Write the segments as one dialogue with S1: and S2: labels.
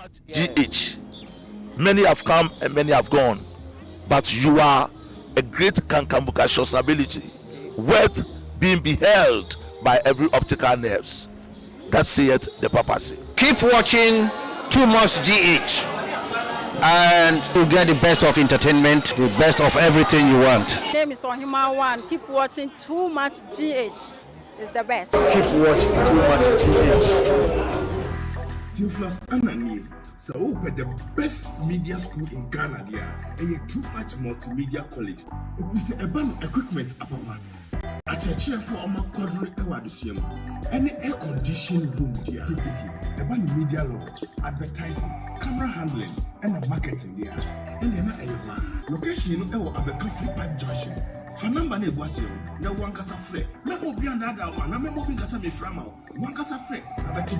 S1: much GH. Many have come and many have gone, but you are a great Kankamuka ability, worth being beheld by every optical nerves. That saith the papacy.
S2: Keep watching Too Much GH, and you'll get the best of entertainment, the best of everything you want.
S3: My name is Ohima One. Keep watching Too Much GH. It's the best.
S2: Keep watching Too Much GH.
S4: So the best media school in Ghana there, and a Too Much Multimedia College. We say about equipment apapa. A chair for our quadri ewadisium. Any air conditioned room there. About media law, advertising, camera handling, and marketing there. And then location our Abercrombie Park Junction. Fanamba ne boasio na wankasa frɛ na obi anada wa na memo bi nkasa me frama wankasa frɛ abati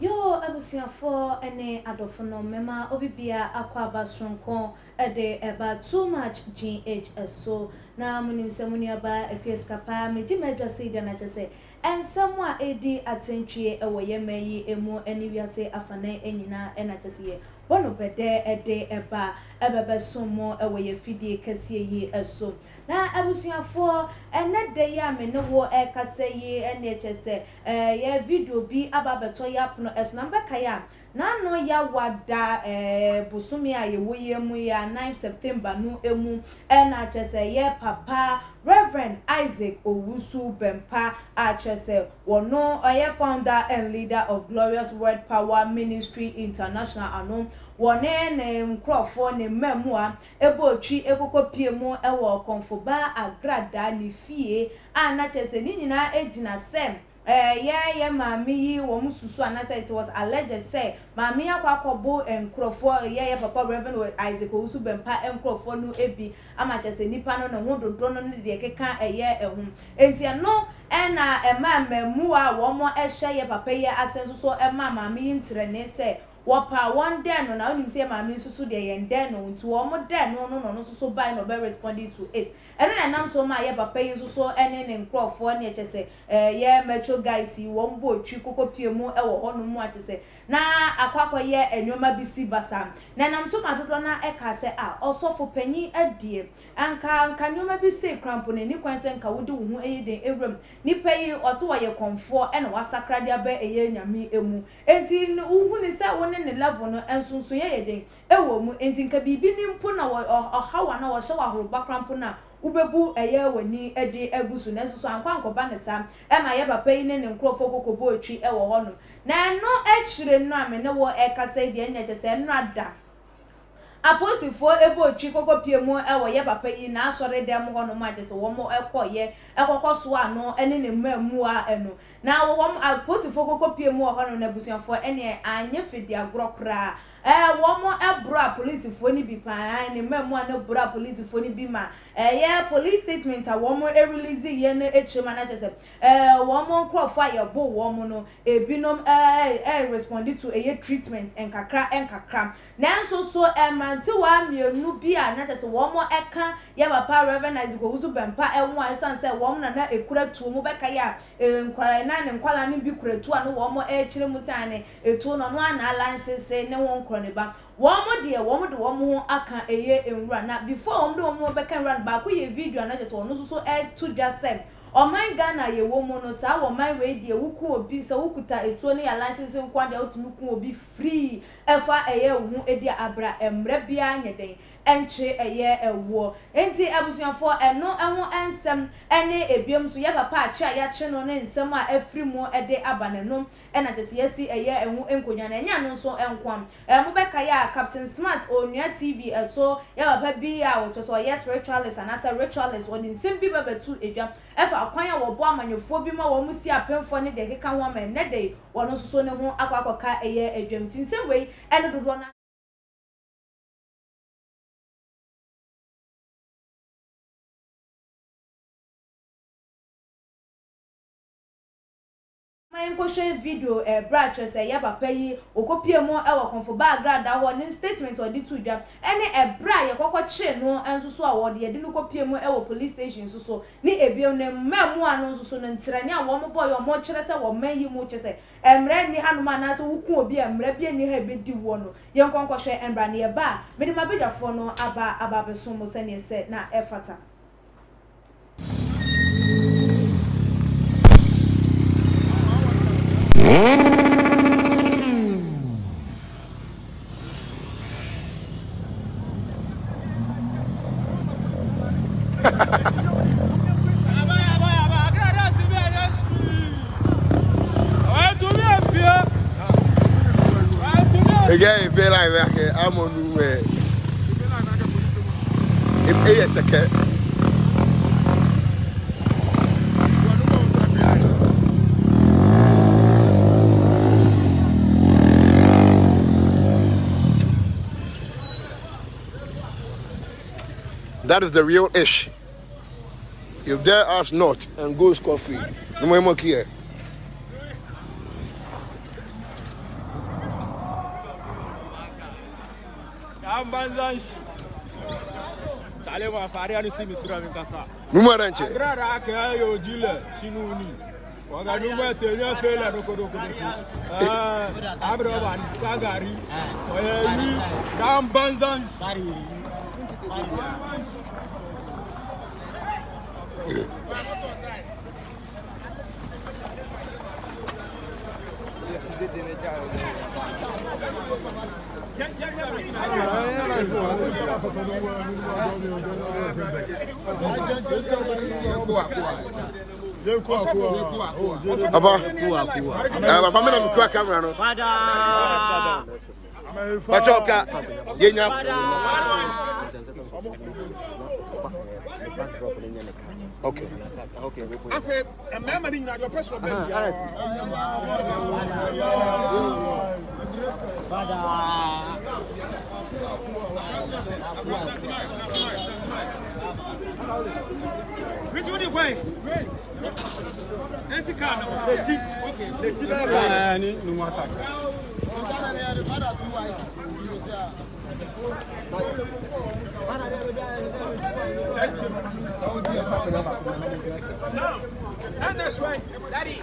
S5: Yo abusiafo ene adofono mema obibia akwa basronko ede eba Too Much GH so na munimse muniaba ekweskapa meji medwase ide na chese ensamwa edi atentwie ewo yemeyi emu eni wiase afane enyina ena chese wono bede ede eba ebebe somo ewo ye fidie kase yi eso na abusiafo ene de ya me no wo ekase yi ene chese ye video bi ababeto ya pno es number kaya na no ya wada busumi a ye woye mu ya 9 September no emu ena chese ye papa Reverend Isaac Owusu Bempah chese wono oye founder and leader of Glorious Word Power Ministry International ano wone ne mkrofo ne memua ebotwi ekokopie mu ewo konfoba agrada ni fie ana chese ni nyina ejina sem ye mami yi wo mususu anasa it was alleged say mami akwakobo enkrofo ye papa Reverend Isaac Owusu Bempah enkrofo no ebi ama chese nipa no ho dodo no de keka eye ehum enti no ena memua wo mo ehye ye papa ye asenso so mami yi ntire ne say wapa one day no na onim say mami susu de yen den no nti wo mo den no so buy no be responding to it ene na nam so ma ye papa yin so ene ne nkrofo ne chese ye metro guys wo mbo twi kokopie mu e wo hono mu atese na akwakọ ye enwoma bisi basa na nam so ma dodo na e ka se osofo panyi adie anka nwoma bisi krampo ne ni kwanse nka wodi wo hu eyeden ewram ni payi oso wo ye konfo e na wasakrade aba eye nyame emu enti hu ni se wo ne level no ensunsun ye yeden ewo mu enti nka bibi ni mpo na ohawa na wo hye wa horo bakrampo na ubebu eye wani ede egusu na ensunsun ankwankoba ne sam e ma ye papa yi ne nkrofo kokobo otwi e wo hono na no echire no amene wo ekasa de enya chese no ada aposifo ebo otwi kokopie mu e wo ye papa yi na asore dem hono ma chese wo mo ekoye ekokoso ano ene ne mamu a eno na wo aposifo kokopie mu hono na busuafo ene anye fidi agrokra womo ebra police fo ni bi pan ni memu na bra police fo ni bi ma ye police statement a womo release ye na echema na chese womo crofo ye bo womo no ebinom respond to a treatment enkakra nanso so mante wa mienu bi a na chese womo eka ye papa Reverend Isaac Owusu Bempah enwo asan se womo na ekura tuo mu beka ya nkwala na ne nkwala ni bi kura tuo no womo kire mutane etuo no no ana license ne won kroniba womo de womo aka eye enwura na before womo beka enwura ba ko ye video na just wono so to just say o man Ghana ye womo no sa wo man we de wuku obi sa wukuta etuo ne ya license nkwande otumi ku obi free efa eye hu edi abra emre bia nyeden enche eye ewo enti abusuafo eno eho ensem ene ebiom so ye papa achi ya che no ne nsem a afri mu ede abanenum ena jete yesi eye ehu enkonya na enya no so enkwam mo beka ya Captain Smart onua TV so ye papa bi a wo so yes spiritualist and as a ritualist wo din sim bi bebetu edwa efa akwan ya wo bo amanyofo bi ma wo musi apemfo ne de keka ho men ne de wo no so ne ho akwakoka eye edwam tin sim we ene dodo na My share video branch say ya papa yi okopie mo e wo konfo background da ho ne statement odi to dwa ene bra ye kokokye no enso so awode ye de no kopie mo e wo police station so ni ebio ne mamu anu so no ntirani a wo mo boy wo mo kire se wo man yi mo kire se emre ni hanuma na se wuku obi emre bia ni ha bedi wo no ye nkonko hwe embra ne ye ba me de mabedwafo no aba beso mo se ne se na efata.
S6: Again, feel like I'm on the way. If a cat. That is the real ish. If dare us not and go score free, no more here. Okay. Okay.
S7: Which one you going? Let's see. Okay. Let's see. And that's right. Daddy.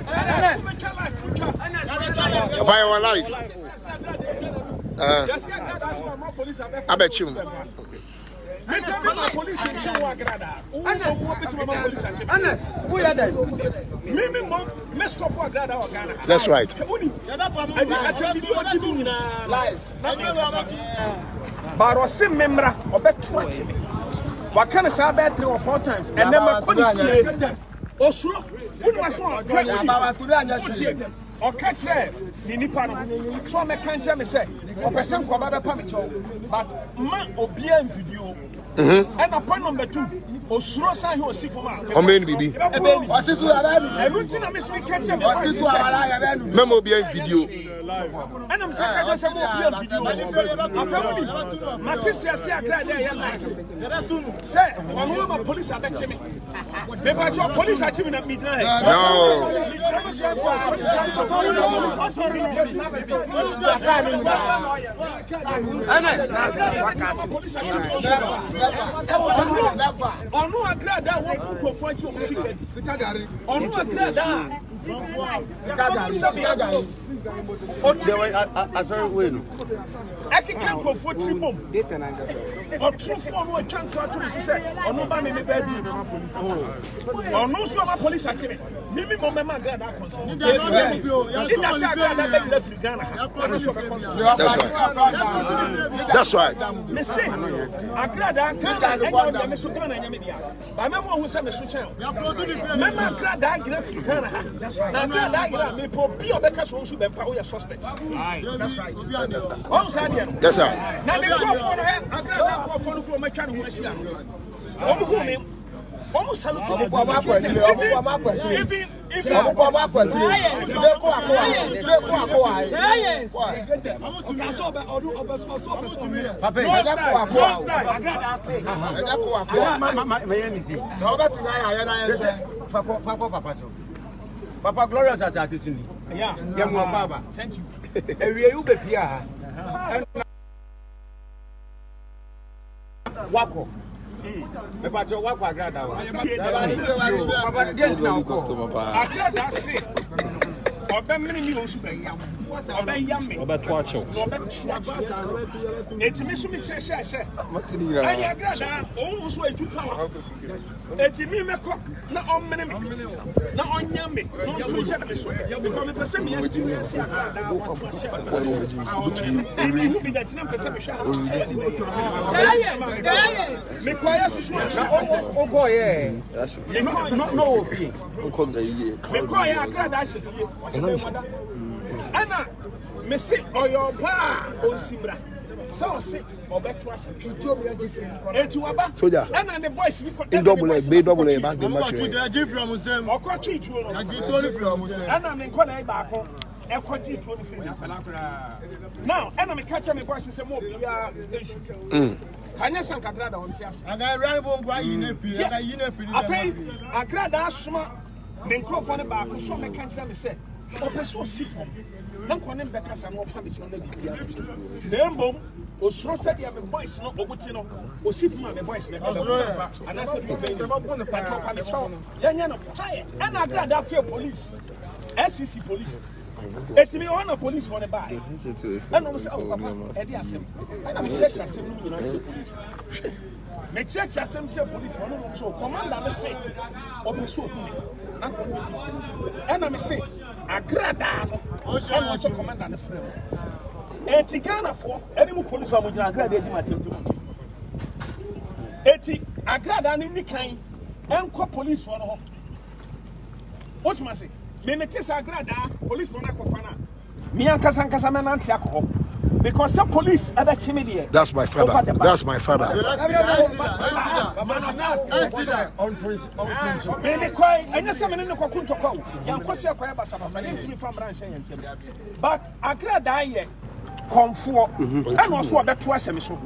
S6: About your life. I bet you. That's right.
S7: But I see member of bet 20. What can I say about 3 or 4 times? And then my colleague Oslo, who was one? Or catch there, the Nippon. So I can't me say, or person for other permit, but man or bien video. And upon number 2, Oslo sign who see for my
S6: baby.
S7: What's this? I routine I miss me catch him.
S6: Memo bien video.
S7: And I'm saying, I said, Matisse, I cried there. Say, one police are back me. They were your police are chiming at midnight.
S6: No.
S7: On no agree that one could fight your secret. On no agree that. I can't go for 3 months. Or 2 4 more can't try to say, or no man in the bed. Or no summer police actually. Mimi Mama got that concern.
S6: That's right.
S7: Me say, I glad I can't I miss Sudan and Yamia. But my mom was a switch out. Mama glad I get a Ghana. That's right. I'm glad I got me for Pio Bέgs Owusu Bempah a suspect. That's right.
S6: Yes, sir.
S7: Now they go for her. I'm glad I go for my channel. Almost salute to
S2: Papa Glorious as artist.
S7: Yeah.
S8: Baba.
S7: Thank you.
S8: You be here. Wako. About your wako agrada. Baba, get now customer.
S7: Agrada say. Ọbẹ mmiri mi osu bẹ yam. Ọbẹ yam mi. Ọbẹ tó akyẹw. Ọbẹ tó akyẹw. Eti mi sumi sẹ. Ayi agrada òun nso etu power. Eti mi mẹkọ na ọmmiri mi na ọnyam mi na ọtún jẹ mi so. Because mi pẹsẹ mi experience agrada wọ́n tó akyẹw. Ẹni ihu bi dẹ̀tí náà pẹsẹ mi hwẹ. Mi kọ ayé soso na
S8: Ogo ye. No obi.
S7: Mi kọ ayé agrada ahyẹ fie. Anna, me say Oyoba on Simra. So say Obetua.
S6: Soldier.
S7: And the boys
S6: in double A, double A back the match.
S7: And I'm in Kona back home. Now, and I'm catching my boys and say more. Kanya Sankagrada on Tias. And I ran on I grad asthma. Then crop on the back, so I can't tell me say. Opeso sifo na konem beka sa no pa me chon na bibia dembo osro said ya me voice no oguti no osifo ma me voice na be and I said me be no bo no patrol pa me chon yanya no fire and I got that fear police SCC police it's me on police for the buy and no say oh papa e dey asem and I check asem no you know police me check asem say police for no so commander me say opeso okuni and I say agrada no and also commander the frame eti Ghana for any mo police am jina agrada edi matemtem eti agrada ni ni kan enko police for no what you say me metis agrada police for na kofa na me ankasa me nanti akọ because some police ever chime there.
S6: That's my father. That's my father.
S7: But agrada ye comfort and also a better wash so.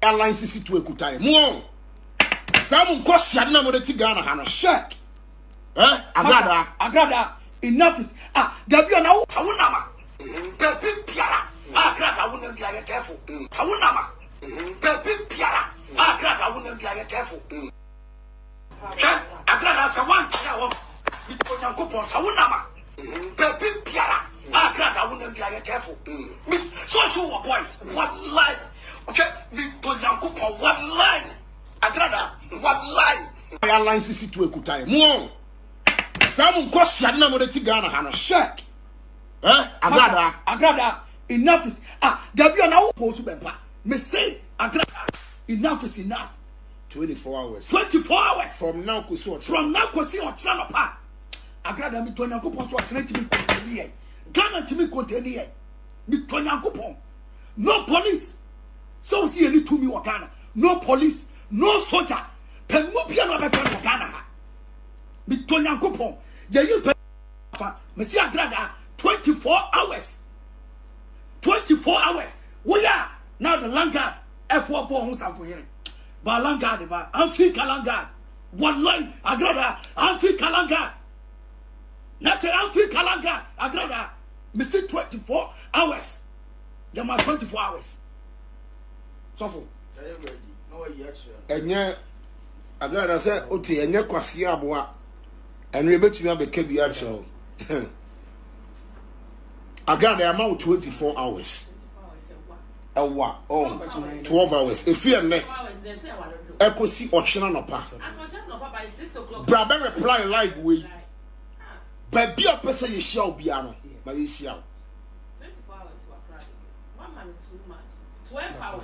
S9: Airline CC to Ekutai. Mo. Some question na mo de ti Ghana ha no hwe. Agrada, enough is Gabriel now Sawunama. Pepe Piara, Agrada wouldn't be careful. Sawunama. Pepe Piara, Agrada wouldn't be careful. Agrada Sawan Chao, Mitoyanko Sawunama. Pepe Piara, Agrada wouldn't be careful. So boys, what line? Okay, Mitoyanko, what line? Agrada, what line? I line sisi to ekutai. Mo. Some question na mo de tigana hana. Shit. Agrada. Enough is Gabriel na Owusu Bempah. Me say Agrada. Enough is enough.
S6: 24 hours.
S9: 24 hours
S6: From now kosi
S9: otra pa. Agrada mi tonya ko pon so otra timi konteni e. Ghana timi konteni e. Mi tonya ko pon. No police. So see any to me wa Ghana. No police, no soldier. Pemupia no be from Ghana. Mi tonya ko pon. Ye you me see Agrada 24 hours. 24 hours. We are now the Langard F4 ball on some for here. But Langard, but Amfi Kalangard. One line, Agrada, Amfi Kalangard. Not Amfi Kalangard, Agrada. Me see 24 hours. There are 24 hours. So for.
S6: Enye Agrada say oti enye kwasi aboa. Enwe betumi abeke bi a cho. Agrada amount 24 hours. Ewa 12 hours. If you ne ekosi ochina no pa. Brabe reply live we. But be a person you shall be ano. Ma you shall.
S10: 24 hours for crying. 1 month too much. 12 hours.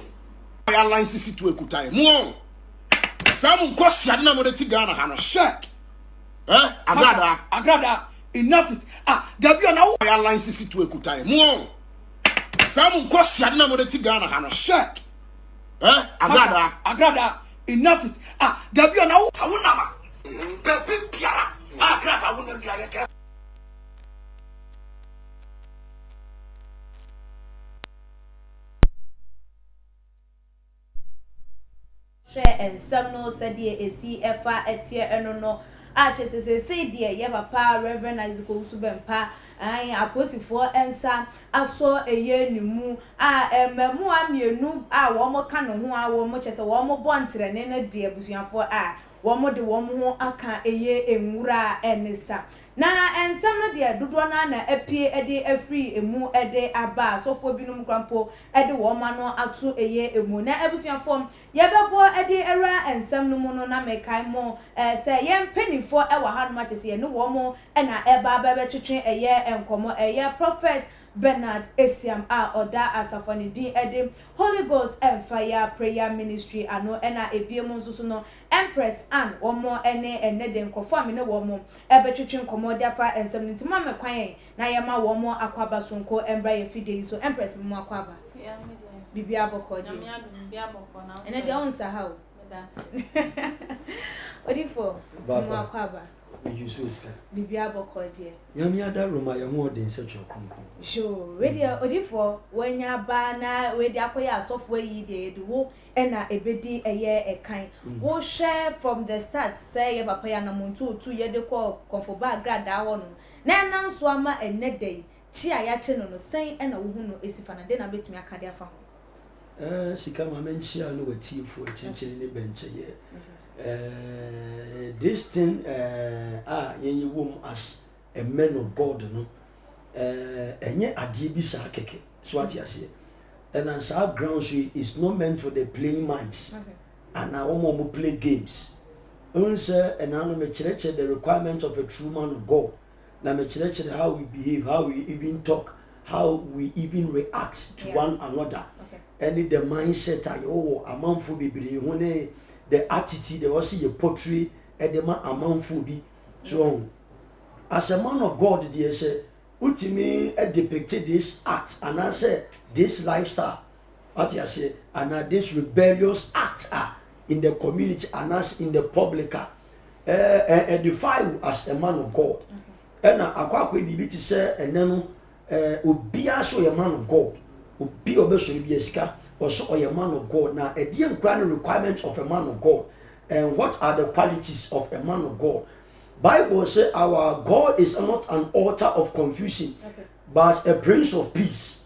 S6: I line sisi to ekutai. Mo. Some question na mo de tigana hana. Shit.
S9: Agrada. Enough is Gabriel now
S6: I line sisi to ekutai. Mo. Some question na mo de tigana hana. Shit.
S9: Agrada. Enough is Gabriel now Sawunama. Pepe Piara. Agrada wouldn't be careful.
S5: Share and some no said ye see efa etie eno no achese say die ye papa Reverend Owusu Bempah an aposifo ensa aso eye nimu ememu amienu wo mo ka no ho wo mo chese wo mo bontre ne na die abusuafo wo mo de wo mo ho aka eye enwura enisa na ensam no de dodo na apie ede afri emu ede aba sofo binum krampo ede wo ma no ato eye emu na abusuafo ye bebo ede era ensam no mu no na mekai mo se ye mpanifo e wa ha no ma chese ye no wo mo na eba ba twetwe eye enkomo eye prophet Bernard Esiam oda asafoni din ede Holy Ghost and Fire Prayer Ministry ano ena ebiemu nsusu no Empress Ann womo ene de nkofo amene womo ebetwetwe nkomo de afa ensem ntima mekwan na yema womo akwaba sonko embra ye fide so Empress mu akwaba bibia bokodi ene de onsa ha o odifo mu akwaba bibia bokodi
S11: nyamia da roma ye ho de nse chokonko
S5: sure radio odifo wanya ba na we de akoya asofo yi de wo ena ebedi eye ekan wo share from the start say ye papa ya na muntu tu ye de ko komfo ba grada ho no na nanso ama enedei chi aya che no sen ena wo hu no esifa na de na betumi akade afa ho
S11: sika ma menchi a no wati fu chinchini ne benche ye this thing ye wom as a man of God no enye adie bi sa keke so ati ase and as our ground is not meant for the playing minds and now we play games unse and now me church the requirement of a true man of God na me church how we behave, how we even talk, how we even react to one another and the mindset amanfo bibiri hone the attitude they was your portray and the man amanfo bi so as a man of God they say ultimately depicted this act and I say this lifestyle what you say and this rebellious act in the community and as in the public edify as a man of God and akwa bibi ti say enenu obi so a man of God obi obeso bi esika also a man of God now a dear requirement of a man of God and what are the qualities of a man of God Bible say our God is not an author of confusion, but a prince of peace.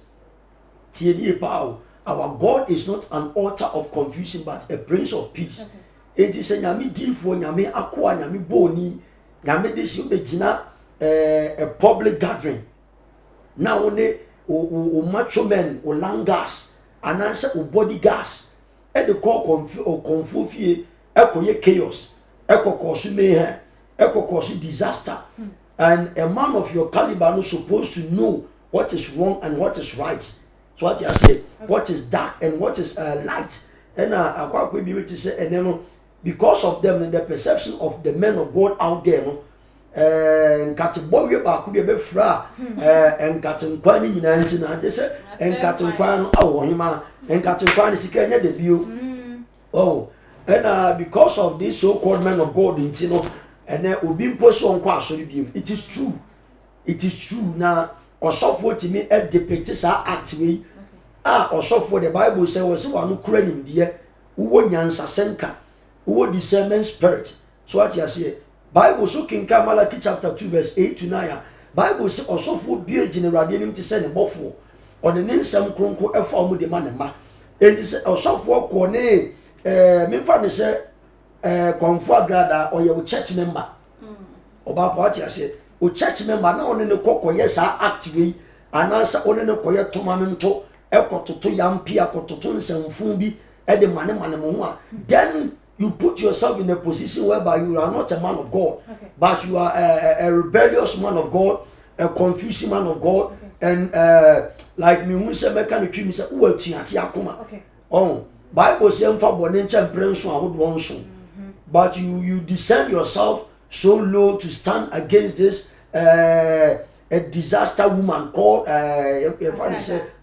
S11: Our God is not an author of confusion, but a prince of peace. It is a nyami difo, nyami akwa, nyami boni, nyami disi ubegina a public gathering. Now one o macho men o langas, anansa o body gas. E de call confufie, eko ye chaos, eko kosu mayhem, eko kosu disaster. And a man of your caliber is supposed to know what is wrong and what is right. So what you say, what is dark and what is light. And I quite be able to say, and then because of them and the perception of the men of God out there, and category about could be a bit fra and cutting quani in antina, they say, and cutting quan, oh, him, and cutting quan is the debut. Oh, and because of this so called men of God in Tino, and then will be pushed on quite so it is true. It is true now. Or software to me at depicts our actually or software the Bible says was one who crane dear who nyansa senka who discernment spirit. So what you say Bible so King Malachi chapter 2 verse 8 to 9 Bible says or software be a general him to send a buffalo or the name some cronko a form the man and ma and this or software corne me fan say comfort grada or your church member about what you say. O church member na one ne kokko yes actively anasa one ne koye tomamento ekototo yampia kototo nsamfun bi e de mane mo ho then you put yourself in a position whereby you are not a man of God, but you are a rebellious man of God, a confusing man of God, and like me who say mechanic me say wo atuate akoma oh Bible say mfa bone nche mprenso ahodo nso but you descend yourself so low to stand against this a disaster woman called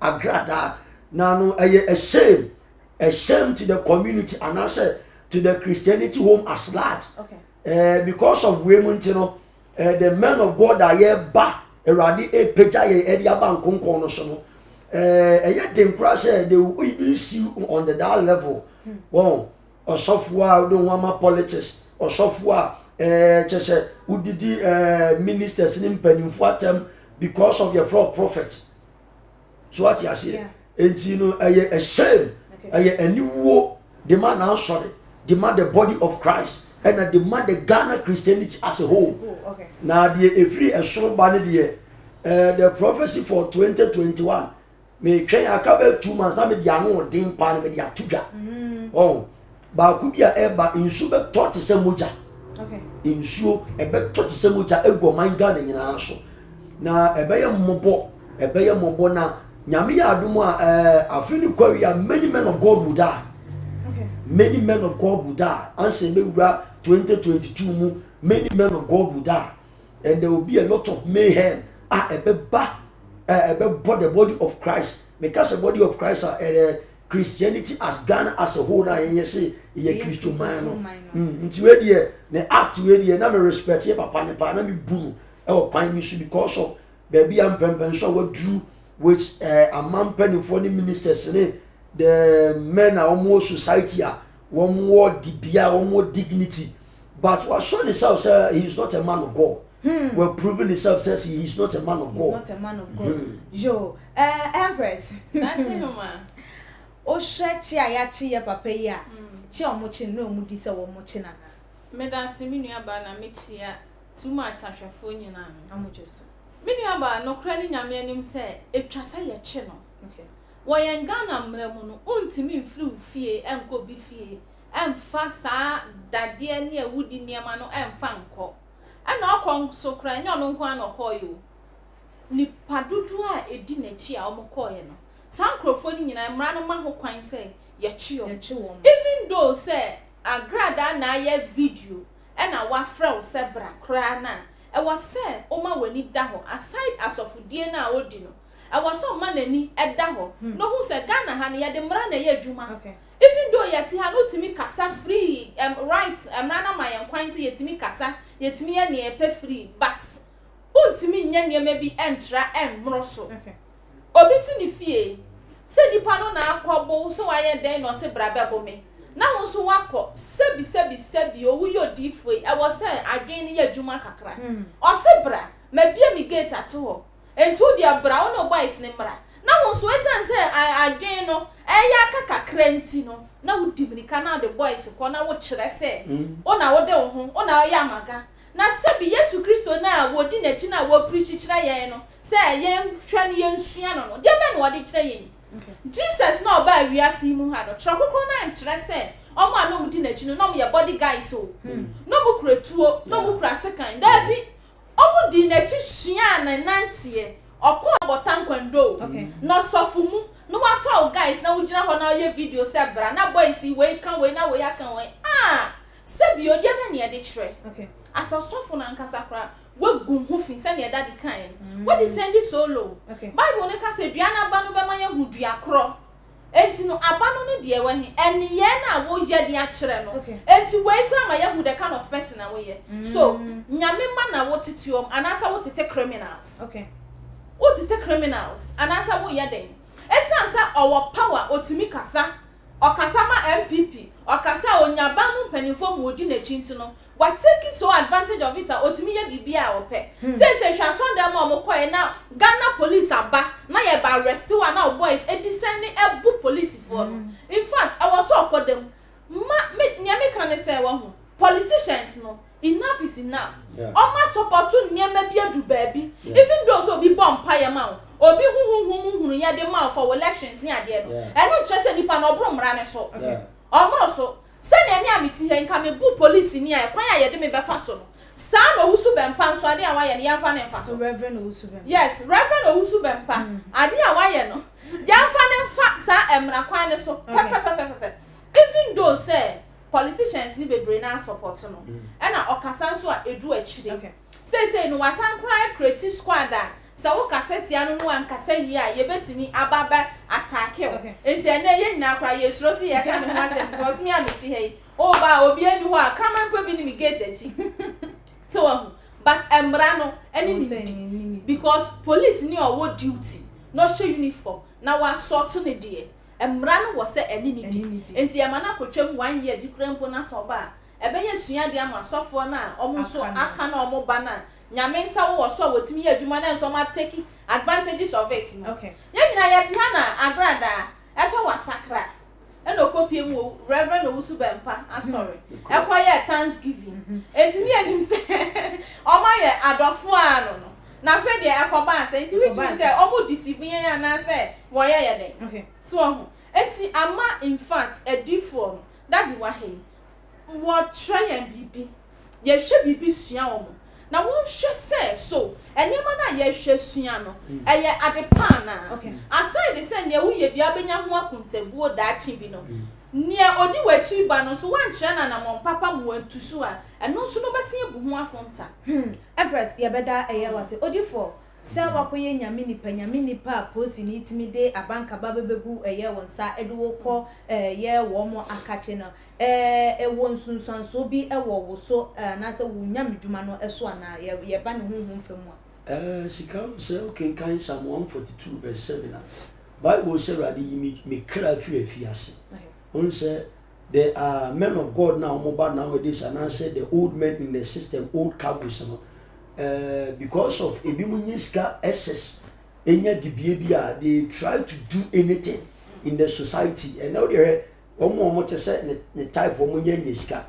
S11: Agrada. Now a shame to the community and also to the Christianity home as large. Because of women, you know, the men of God are here back. Already a peja area bank on so. Yet them crash they will even see on the that level. Well, or software don't want my politics or software. Just who did the ministers in penny for them because of your fraud prophets. So what you say? And you know, a shame, a new war, demand now sorry, demand the body of Christ, and I demand the Ghana Christianity as a whole. Now, the free a strong banner the prophecy for 2021 may train a couple 2 months. I mean, young ding pan with Yatuga. Oh, but could be a eba in super taught to some muja. In show a bet to some muja ego mind garden in our show. Now, a bear mobo, na Nyamia Aduma, I feel many men of God would die. Many men of God would die. Answer me, 2022, many men of God would die. And there will be a lot of mayhem. A the body of Christ. Because the body of Christ are Christianity as Ghana as a whole, and say, a Christian man. Into where the act where the number respect, papa, and me boom. Our prime mission because of baby and pempen so what drew which a man penny for the ministers, the men are almost society, one more DBA, one more dignity. But what showing himself, sir, he is not a man of God. Well, proving himself says he is not a man of God.
S5: Not a man of God. Yo, Empress.
S10: That's him, ma.
S5: O share ya papa ya. Chi omochi no mudi se wo mochi na.
S10: Me da se mi nua ba na me chia too much ahwefo nyina.
S5: Amochi so.
S10: Me nua ba no kra ni nyame anim se etwasa ye chi no. Okay. Wo yen Ghana mremu no untimi mfiri fie enko bi fie. Emfa saa dade ne awudi niema no emfa nko. Ana okon so kra nya no nko ana koyo. Ni padudu a edi na chi a omokoye no. Sankrofo ni nyina mra no ma ho kwan se ye chi o. Even though say agrada na ye video na wa frɛ wo se bra kra na e was say o ma wani da ho aside asofudie na odi no e was o ma nani e da ho no hu se Ghana ha ne ye de mra na ye adwuma even though yeti ha no timi kasa free rights mra na ma ye kwan se yetimi kasa yetimi ye ne e pe free but untimi nya ne ma bi entra enmro so obi ti ni fie se nipa no na akobo so wa ye den no se bra bebo me na wo so wakọ sebi owu yo difo e wo se adwen ne ya dwuma kakra o se bra ma bia mi gate ato ho entu dia bra wo no boys ne mra na wo so esan se adwen no eya kakakra nti no na wo dimnika na the boys ko na wo kire se o na wo de wo ho o na ya maga na sebi Yesu Kristo na wo di na chi na wo preach kire yen no se yen hwa ne yen sua no de me no wo de kire yen Jesus no ba wiase mu ha no trokoko na nkire se omo anom di na chi no no ye body guys so no mu kretuo no mu kra second da bi omo di na chi sua na nantie okọ abotan kwando no sofu mu no wa fa guys na wo gina ho na ye video se bra na boys we kan we na we ya kan we sebi o dia me ne de kire asa sofu na nkasa kra wagum ho fi se ne da di kan what is send solo bible ne ka se dua na ba no be ma ye hu dua kro enti no aba no ne de we he eni ye na wo ye de a kire no enti we kra ma ye hu the kind of person na we ye so nyame ma na wo tetiom anasa wo tete criminals wo tete criminals anasa wo ye den esansa owo power otimi kasa okasa ma MPP okasa onyaba no panifo mu odi na chinti no what take so advantage of it otimi ye bibia ope say hwa so dem mo koy na Ghana police aba na ye ba arrest one now boys e descend ebu police for in fact I was so for them me can say one politicians no enough is enough almost support to nyema bia du baby even though so be bomb pa ma obi hu ya de ma for elections ni ade no e no chese nipa no bro mra ne so omro so se na mi amiti he nka me bu police ni a kwan ya de me befa so no sa no Owusu Bempah so ade a wa ye ne yamfa ne mfa so
S5: Reverend Owusu Bempah
S10: yes Reverend Owusu Bempah ade a wa ye no yamfa ne mfa sa emra kwan ne so pepe even though say politicians ni bebre na support no e na okasa so a edu akire say no wasan kran create squad a sa wo cassette anu no an kasa yi a ye betimi ababa attack enti ene ye nyina kra ye suro si ye ka ne ho asem because me amiti hey o ba obi eni ho a kraman kwa bi ni mi gate achi so but emra no eni ni because police ni owo duty no show uniform na wa sort ne de emra no wo se eni ni enti e mana kotwam 1 year bi krampo na so ba ebe ye sua de ama sofo na omo so aka na omo ba na nyame nsa wo so wotimi ye adwuma na nso ma take advantages of it ye nyina ye ti ha na agrada ese wa sakra e no kopie mu Reverend Owusu Bempah sorry e kwa ye Thanksgiving enti mi anim se o ma ye adofo ano no na fe de e kwa ba se enti which means say o mo deceive ye na se wo ye den so ho enti ama in fact a different that be wa he what try and bibi ye hwe bibi sua wo na won hwe se so enema na ye hwe sua no eye adepa na aside se ne wo ye bia benya ho akontabuo da chi bi no ne odi wachi ba no so wan kire na mo papa mo antusu a eno so no bese ebu ho akonta
S5: empress ye beda eye wase odi for se wakoye nyame nipa posi ni itimi de abanka ba bebegu eye wonsa edu wokọ ye wo mo akache no won sunsanso bi wo wo so na se wo nyame dwuma no eso ana ye ba ne honhom famu
S11: sikam se okay kan Psalm 142 verse 7 Bible say radi me kra fi ase on say there are men of God now mobile nowadays and I say the old men in the system old cabos because of ebimunyiska SS enya dibia they try to do anything in the society and now they omo te say ne type omo nyiska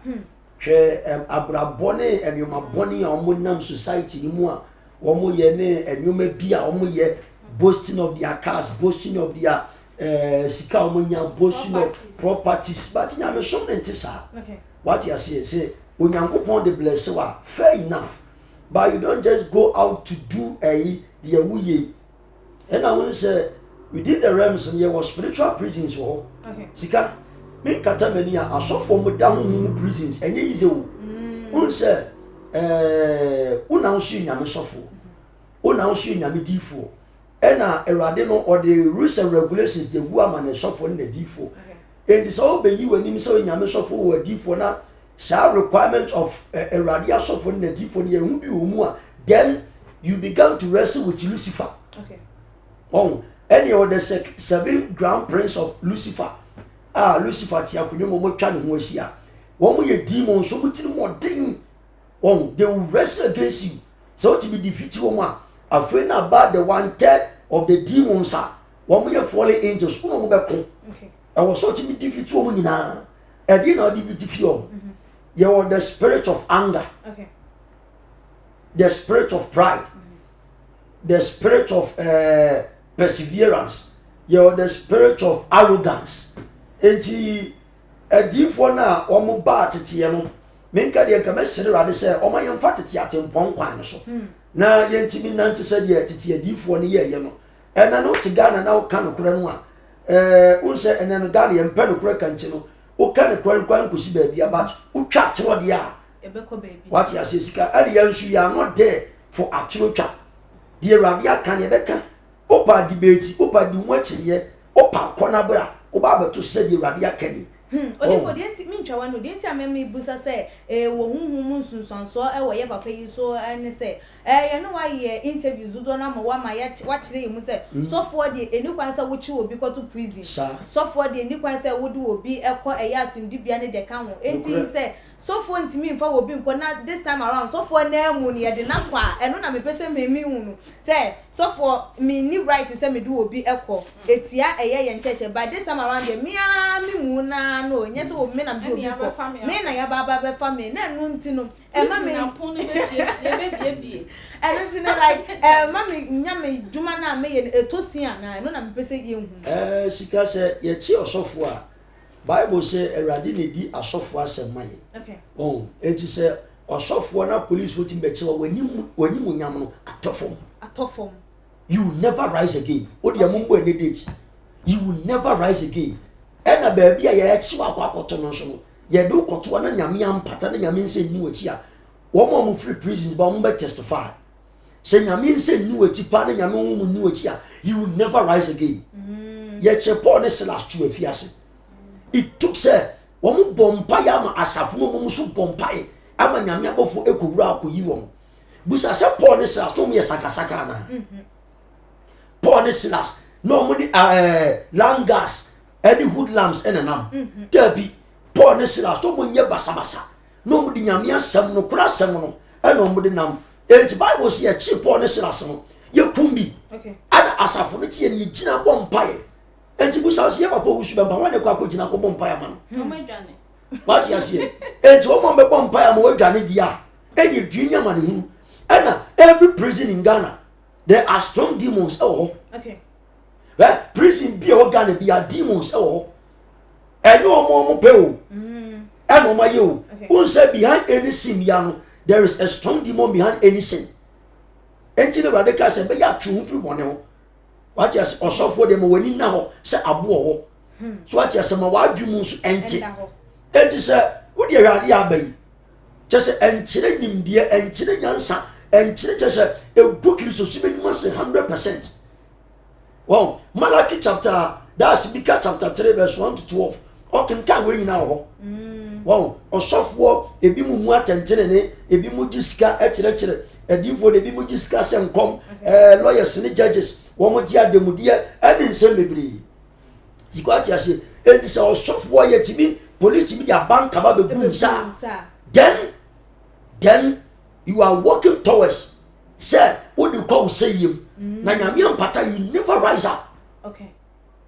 S11: hwe abrabone enuma boni omo nam society ni mu a omo ye ne enuma bia omo ye boasting of their cars boasting of their sika omo nya boasting of properties but nyame so ntisa what you say onyankopon de bless wa fair enough. But you don't just go out to do the wuye. And I want to say, within the realms, there was spiritual prisons. Sika, me katamania, I saw from down prisons, and ye is a one say, unashi nyame sofo, unashi nyame difo, and a radeno or the rules and regulations, the woman and sofo in the difo. And it's all by you and him so in nyame sofo or difo na. Shall requirement of a radiation for the deep for the then you began to wrestle with Lucifer. Any of the 7 grand prince of Lucifer. Lucifer tia kunyo mo twa ne ho ahia wo ye demons so mutiri mo den they will wrestle against you so to be defeated wo afraid about the 1/3 of the demons wo ye fallen angels wo mo be ko I was so to be defeated wo nyina e dey na defeat fio you are the spirit of anger the spirit of pride the spirit of perseverance you are the spirit of arrogance enti adifo na omo ba tete no menka de ka mesere rade se omo yem fa tete atempon kwan no so na yentimi nante se de tete adifo no ye no ena no ti Ghana na o ka no kura no unse ena no Ghana yem pa no kura kanche no o ka ne kwan kusi ba bia but o twa tro de a
S5: ebeko baby
S11: what ya say sika ari ya nsu ya not there for atro twa de rade aka ne beka opa debate opa di nwachiriye opa kona bra oba beto se de rade aka ni
S5: odi for de nti mi ntwa no de nti ameme busa se wo hunhum nsunsanso wo ye papa yi so ene se ye no wa ye interviews do na wa ma ya wa kire yi mu se so for de eni kwan se wo chi obi ko to prison so for de eni kwan se wo do obi ekọ eya asindibia ne de ka ho enti se so for ntimi mfa obi nko na this time around so for na mu ne de na kwa eno na me pese me hu no se so for me ni right se me do obi ekọ etia eye ye ncheche but this time around de me mu na no nye se obi me na do obi ko me na ya baba be family na nu nti no e ma me
S10: na pon ne be bie
S5: eno nti na like ma me nya me djuma na me ye etosia na eno na me pese ye hu
S11: sika se ye chi osofo a Bible say erade ne di asofo asemaye
S5: okay
S11: enti say osofo na police voting be che wani munyam no atofom you will never rise again odi amombo ene date you will never rise again ena ba bia ye chi wa kwakoto no so no ye do koto na nyame ampata na nyame nse ni wachi a wo mo free prisons ba mo be testify say nyame nse ni wachi pa na nyame wo mu ni wachi a you will never rise again ye che Paul ne Silas tu afiase it took say womu bompa ya ma asafo mo so bompa e ama nyame abofo ekowura akoyi won busa se Paul ne Silas to mo ye sakasaka na Paul ne Silas no mo ni langas any hoodlums enenam debi Paul ne Silas to mo nye basabasa no mo di nyame asem no kura asem no e no mo di nam enti Bible say e chi Paul ne Silas no ye kumbi ada asafo no tie ni gina bompa e enti busa se papa Owusu Bempah wane kwa akogina ko bompa ya man
S10: o ma dwane
S11: what you see enti o mo be bompa ya mo dwane dia eni dwinya man hu and every prison in Ghana there are strong demons
S5: okay
S11: right prison bi o Ghana bi are demons and you mo pe o and o ma ye o won say behind any sin ya no there is a strong demon behind any sin enti ne radika say be ya twu hu bone o what you say osofo dem wani na ho say abo ho so what you say ma wadwum so enti enti say wo de awade abai just enchire nimdie enchire nyansa enchire just egu Kristo so be nyuma say 100%. Wow, Malachi chapter that's Micah chapter 3 verse 1 to 12 okenka we nyina ho wow osofo ebi mu atentene ne ebi mu gisika ekire edifo de ebi mu gisika senkom lawyers ne judges wo mo ji ademudie eni nsem bebre zikwati ase enti se osofo ye tibi police bi dia bank ba be gunsa then you are working towards say what do you call sayim na nyame ampata you never rise up
S5: okay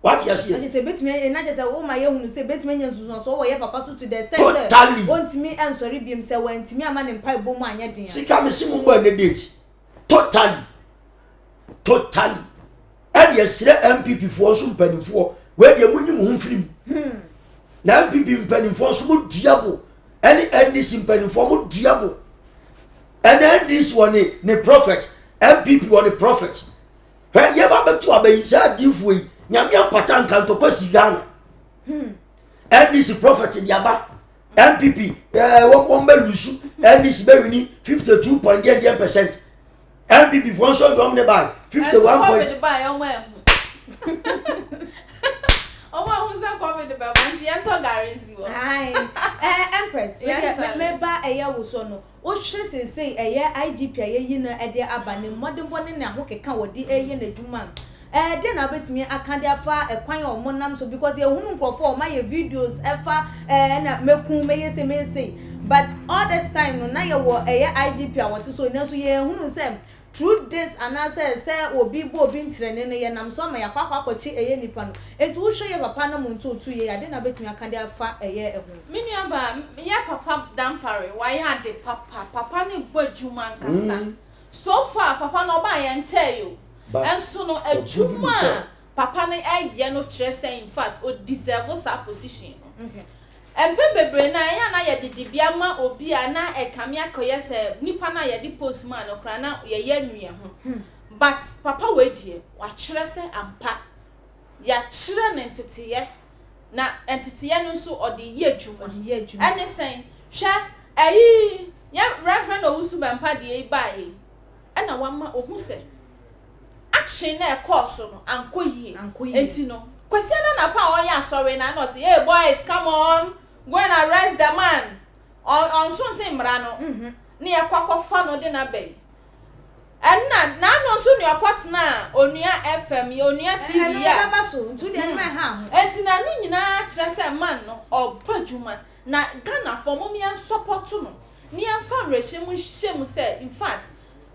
S11: what you say
S5: I say betime na just say o ma ye hunu say betime nyansusu so wo ye papa so to the extent
S11: totally
S5: ontimi ansori biem say wantimi ama ne mpai bom anya den
S11: sika me simu mbo ne date totally and yesire MPP fo so mpanimfo we de munyim hu mfirim na MPP mpanimfo so mu duabo any NDC mpanimfo mu duabo and this one ne prophet MPP one prophet when ye ba betu abayi sa difo yi nyame apata nkanto kwasi Ghana NDC prophet diaba MPP won be lusu NDC be wini 52.9%. MPP for so do am by 51 point
S10: buy o ma o ma hu sa COVID ba nti ento guarantee wo
S5: Empress me ba eya wo so no o hwe say eya IGP aye yi na ede aba ne modern bone na ho keka wodi eye na dwuma then I bet me I can't afa a kwan or monam so because you won't perform my videos ever and me say but all that time no na you were IGP I want to so na so ye hunu say through this and I say obi bo obi ntrene ne ye nam so ma yakwa kwachi nipa no enti wo hwe ye papa na monto 2 year then I bet me I can't afa ehun
S10: me nuaba ya papa dampare why ya de papa ne bo adwuma nkasa so far papa no ba ye nche yo enso no adwuma papa ne aye no kire say in fact o deserve sa position okay bebre na ya na ye didibia ma obi ana ekame akoye se nipa na ye di postman okra na ye nua ho but papa we die wa kire se ampa ya kire ne ntetiye na entitiye no so odi ye adwuma ene sen hwe ayi ya reverend Owusu Bempah die bae ena wama ohu se action na course no ankoyie enti no kwesi na pa o ya sorry na no say hey boys come on go and arrest the man on so say mra no ne yakwakofa no de na be enna na no so ne akot na onua FM onua TV ya
S5: ba so ntu de na ha
S10: enti na no nyina kire say man no opadwuma na Ghana for momia support no ne amfa rehye mu hye mu say in fact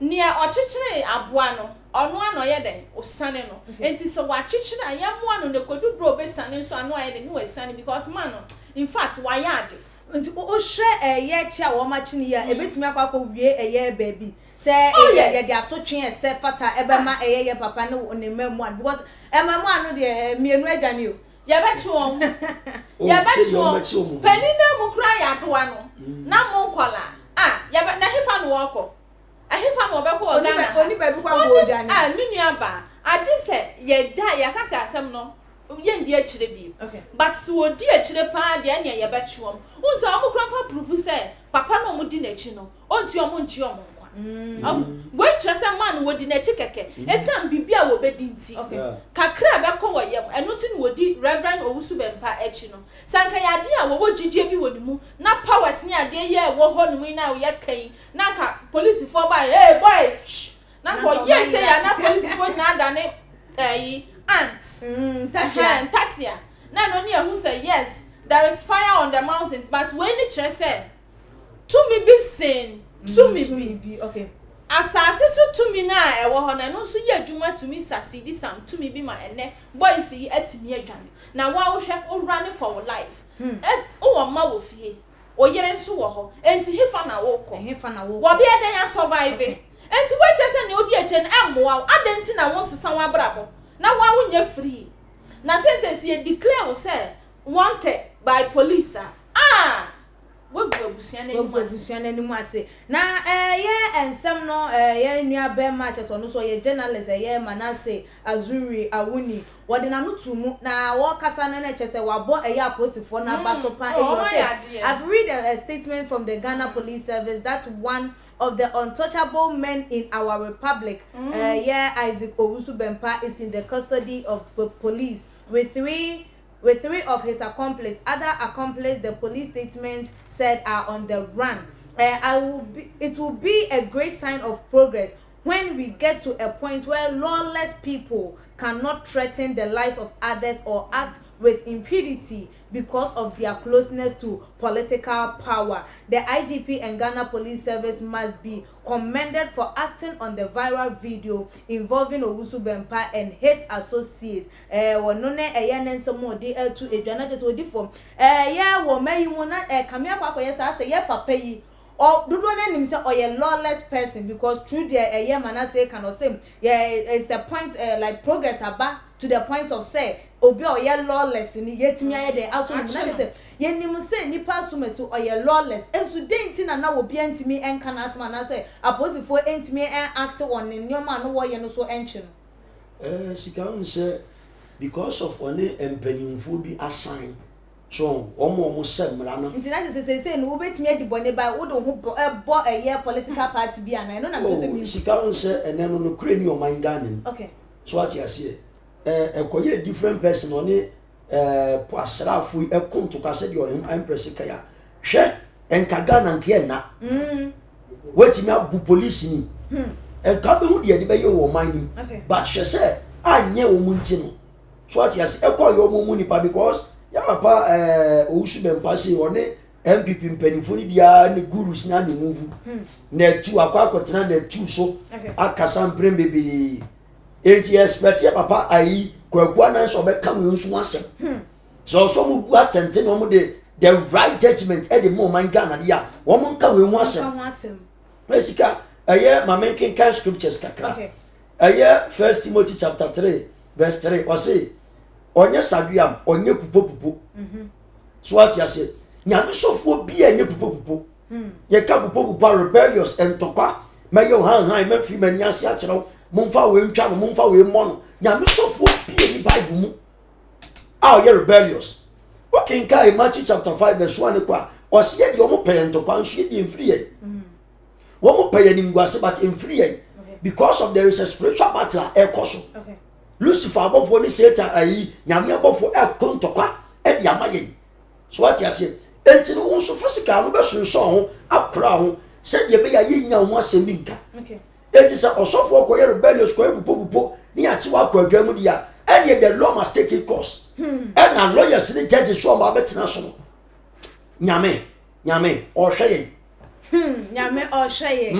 S10: ne ochechire aboa no ono ano ye den osane no enti so wa chichire ayamo ano ne kodu bro be sane so ano ye den no esane because man no in fact why yade
S5: nti o hwe ye chia wo ma chini ya ebetumi akwa wie baby say ye de asotwe se fata ebema ye papa ne memu an because memu anu de mienu adwane o
S10: ye becho penina mu kra ya doa no na mo kola ye na hefa no woko ahefa no obeko Ghana
S5: oni baby kwa go adwane
S10: minua ba adi se ye ja ye ka se asem no ye ndi akire bi
S5: okay
S10: but so odi akire pa de na ye becho unsa omo krampa proof say papa no mo di na chi no onti omo nchi omo we trust a man wodi na chi keke esam bibia wo bedi nti kakra beko wo yem eno ti no wodi Reverend Owusu Bempah echi no sanka ya de a wo gidie bi woni mu na powers ni ade ye wo ho no na wo ye kan na ka police for by hey boys na ko ye say ya na police for na da ne ants tatia na no ne who say yes there is fire on the mountains but when it say to me be seen to me
S5: be okay
S10: asase so to me na e wo ho na no so ye adwuma to me succeed sam to me be ma ene boys yi atimi adwane na wa wo hwe o run for life o wo ma wo fie o yere nso wo ho enti hefa na wo ko wo be eden ya survive enti we chese ne odi eche na emmoa adenti na won sesa wa brabo na wa wo nya free na say ye declare wo say wanted by police we
S5: busiane ni mu ase na ye ensem no ye nua be match so no so ye journalist ye Manase Azuri Awuni wode na no tumu na wo kasa na na chese wabo apostifo na basopa I've read a statement from the Ghana Police Service that one of the untouchable men in our republic Isaac Owusu Bempah is in the custody of the police with three of his accomplices. Other accomplices, the police statement said, are on the run. It will be a great sign of progress when we get to a point where lawless people cannot threaten the lives of others or act with impunity because of their closeness to political power. The IGP and Ghana Police Service must be commended for acting on the viral video involving Owusu Bempah and his associates. Wonone eyane nsomo de to edwana just odi form. Yeah, wo mayi mu na kamia kwa yesa say ye papa yi or do na nim say oye lawless person because through the Manase cannot say it's the point like progress aba to the point of say obi oye lawless ni yetimi aye de aso na say ye nim say nipa asumasi oye lawless ensu denti na obi antimi enka na asma na say aposifo entimi act on nyoma no wo ye no so enchi no
S11: sika say because of one empanimfo bi assign so omo semra no
S5: international say no obetimi adibone ba wo do ho bo political party bi ana no na me say
S11: sika say ene no kure ni o man Ghana
S5: okay
S11: so ati ase ekoye different person oni asrafu ekonto ka se de o impress kaya hwe enka Ghana nke na wetimi abu police ni enka be hu de be ye wo man ni ba hwe se anye omunti no so ati ase e call your mumu nipa because ya papa Owusu Bempah say one MPP mpanimfo ni bia ne gurus na ne move na tu akwa na tu so akasa mprem bebere enti expect ya papa ayi kwakwa na so be ka we nso asem so mu bu atente no mu the right judgment at the moment Ghana dia wo mo nka we hu asem mesika aye mamenkin kan scriptures kakra aye 1 Timothy chapter 3 verse 3 o say onye saduam onye pupo so ati ase nyame sofo bi enye pupo ye ka pupo rebellious entokwa mayo han me fi mani ase a kire momfa we ntwa no momfa we mo no nyame sofo bi eni bible mu ye rebellious okay in Matthew chapter 5 verse 1 kwa o se de o mo pento kwa nso de mfiri ye wo mo pay ni ngwase but mfiri ye because of there is a spiritual battle ekoso Lucifer abofo ni Satan ayi nyame abofo ekontokwa e de amaye so what you say enti no nso physical no be sunso ho akra ho se de be ya yinya ho asemi nka enti se osofo ko ye rebellious ko ebupo ni achi wa kwa adwa mu dia and the law must take its course and lawyers the judges so ma betina so no nyame o hweye
S5: nyame o hweye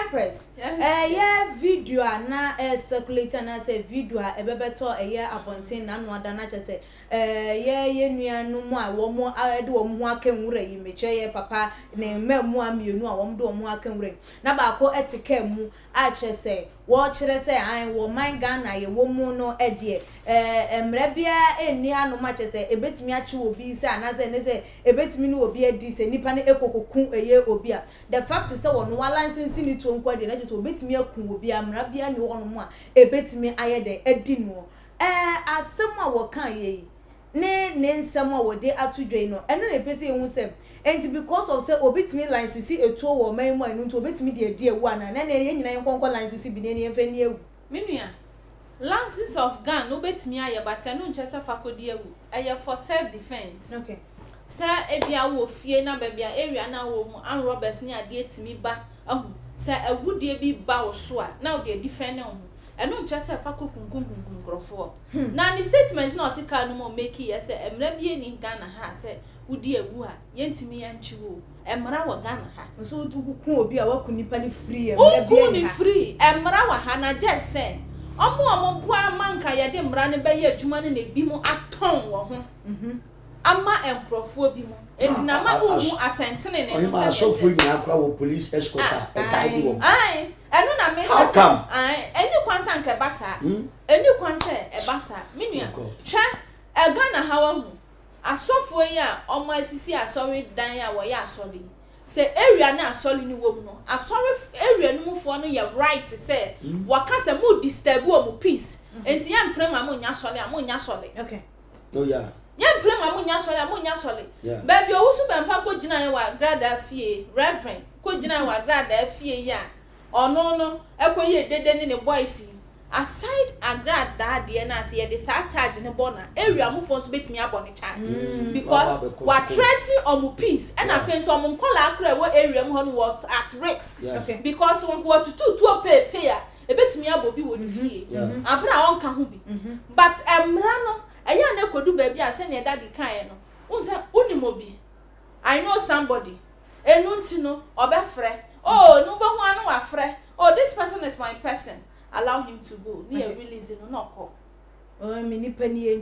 S5: empress yeah video na circulate na say video ebebeto abonten na no ada na chese ye nuanu mu a wo mu de wo mu akanwura yi meche ye papa ne mamu amienu a wo mu de wo mu akanwura na ba ko etike mu a chese wo kire se an wo man Ghana ye wo mu no de emre bia eni hanu ma chese ebetimi achi obi se anaze ne se ebetimi no obi adi se nipa ne ekokoku eye obi a the fact is say wo no license ni to nkwa de na just obetimi akun obi amra bia ne wo no mu a ebetimi aye de adi no asem a wo kan ye ne nsem a wo de atudwe no eno na pese ehun sem and because of say obetimi license etuo wo man mu anu to obetimi de adi ewu ana na ye nyina yenkonko license bi ne ye fa ni ewu
S10: menua license of gun no betimi aye but eno nchese fakodi ewu eye for self defense
S5: okay
S10: sa ebia wo fie na bebia area na wo mu an robbers ni ade etimi ba ahu sa awudie bi ba wo so a na wo de defend no eno nchese fakokunkun grofo na ni statement na otika no mo make yes emra bi eni Ghana ha se wudi ewu a yentimi yanchiwo emra wo Ghana ha
S5: so tukukun obi a wakunipa ni free
S10: emra bi ni free emra wa ha na je se omo bua manka ye de mra ne be ye adwuma ne na bi mu aton wo ho ama enkrofo bi mu entina ma uhu atentene ne
S11: no se so free na akwa wo police escort e kai bi wo
S10: enu na me
S11: ha
S10: eni kwansa nke basa eni kwansa e basa menua hwe Ghana ha wa hu asofo yi a omo asisi asori dan a wo ya asori se area na asori ni wo mu no asori area no mu fo no ye right se wakasa mu disturb wo mu peace enti ya mprema mu nya asori
S5: okay
S11: oh yeah
S10: yam prema mu nya sole baby Owusu Bempah ko gina ye wa grada fie reverend ko gina wa grada fie ya ono no ekoye dede ne boys aside agrada de na se ye de sa charge ne bona area mu fo so betimi abone charge because what threatening omu peace and afenso omu nkola akra wo area mu ho was at risk because what to pay ya ebetimi abobi wo ni fie abra on ka ho bi but emra no eya na kodu baby ase na daddy kan no unza unimobi I know somebody enunti no obefre no be ho anu wafre this person is my person allow him to go ni release no ko
S5: mini panie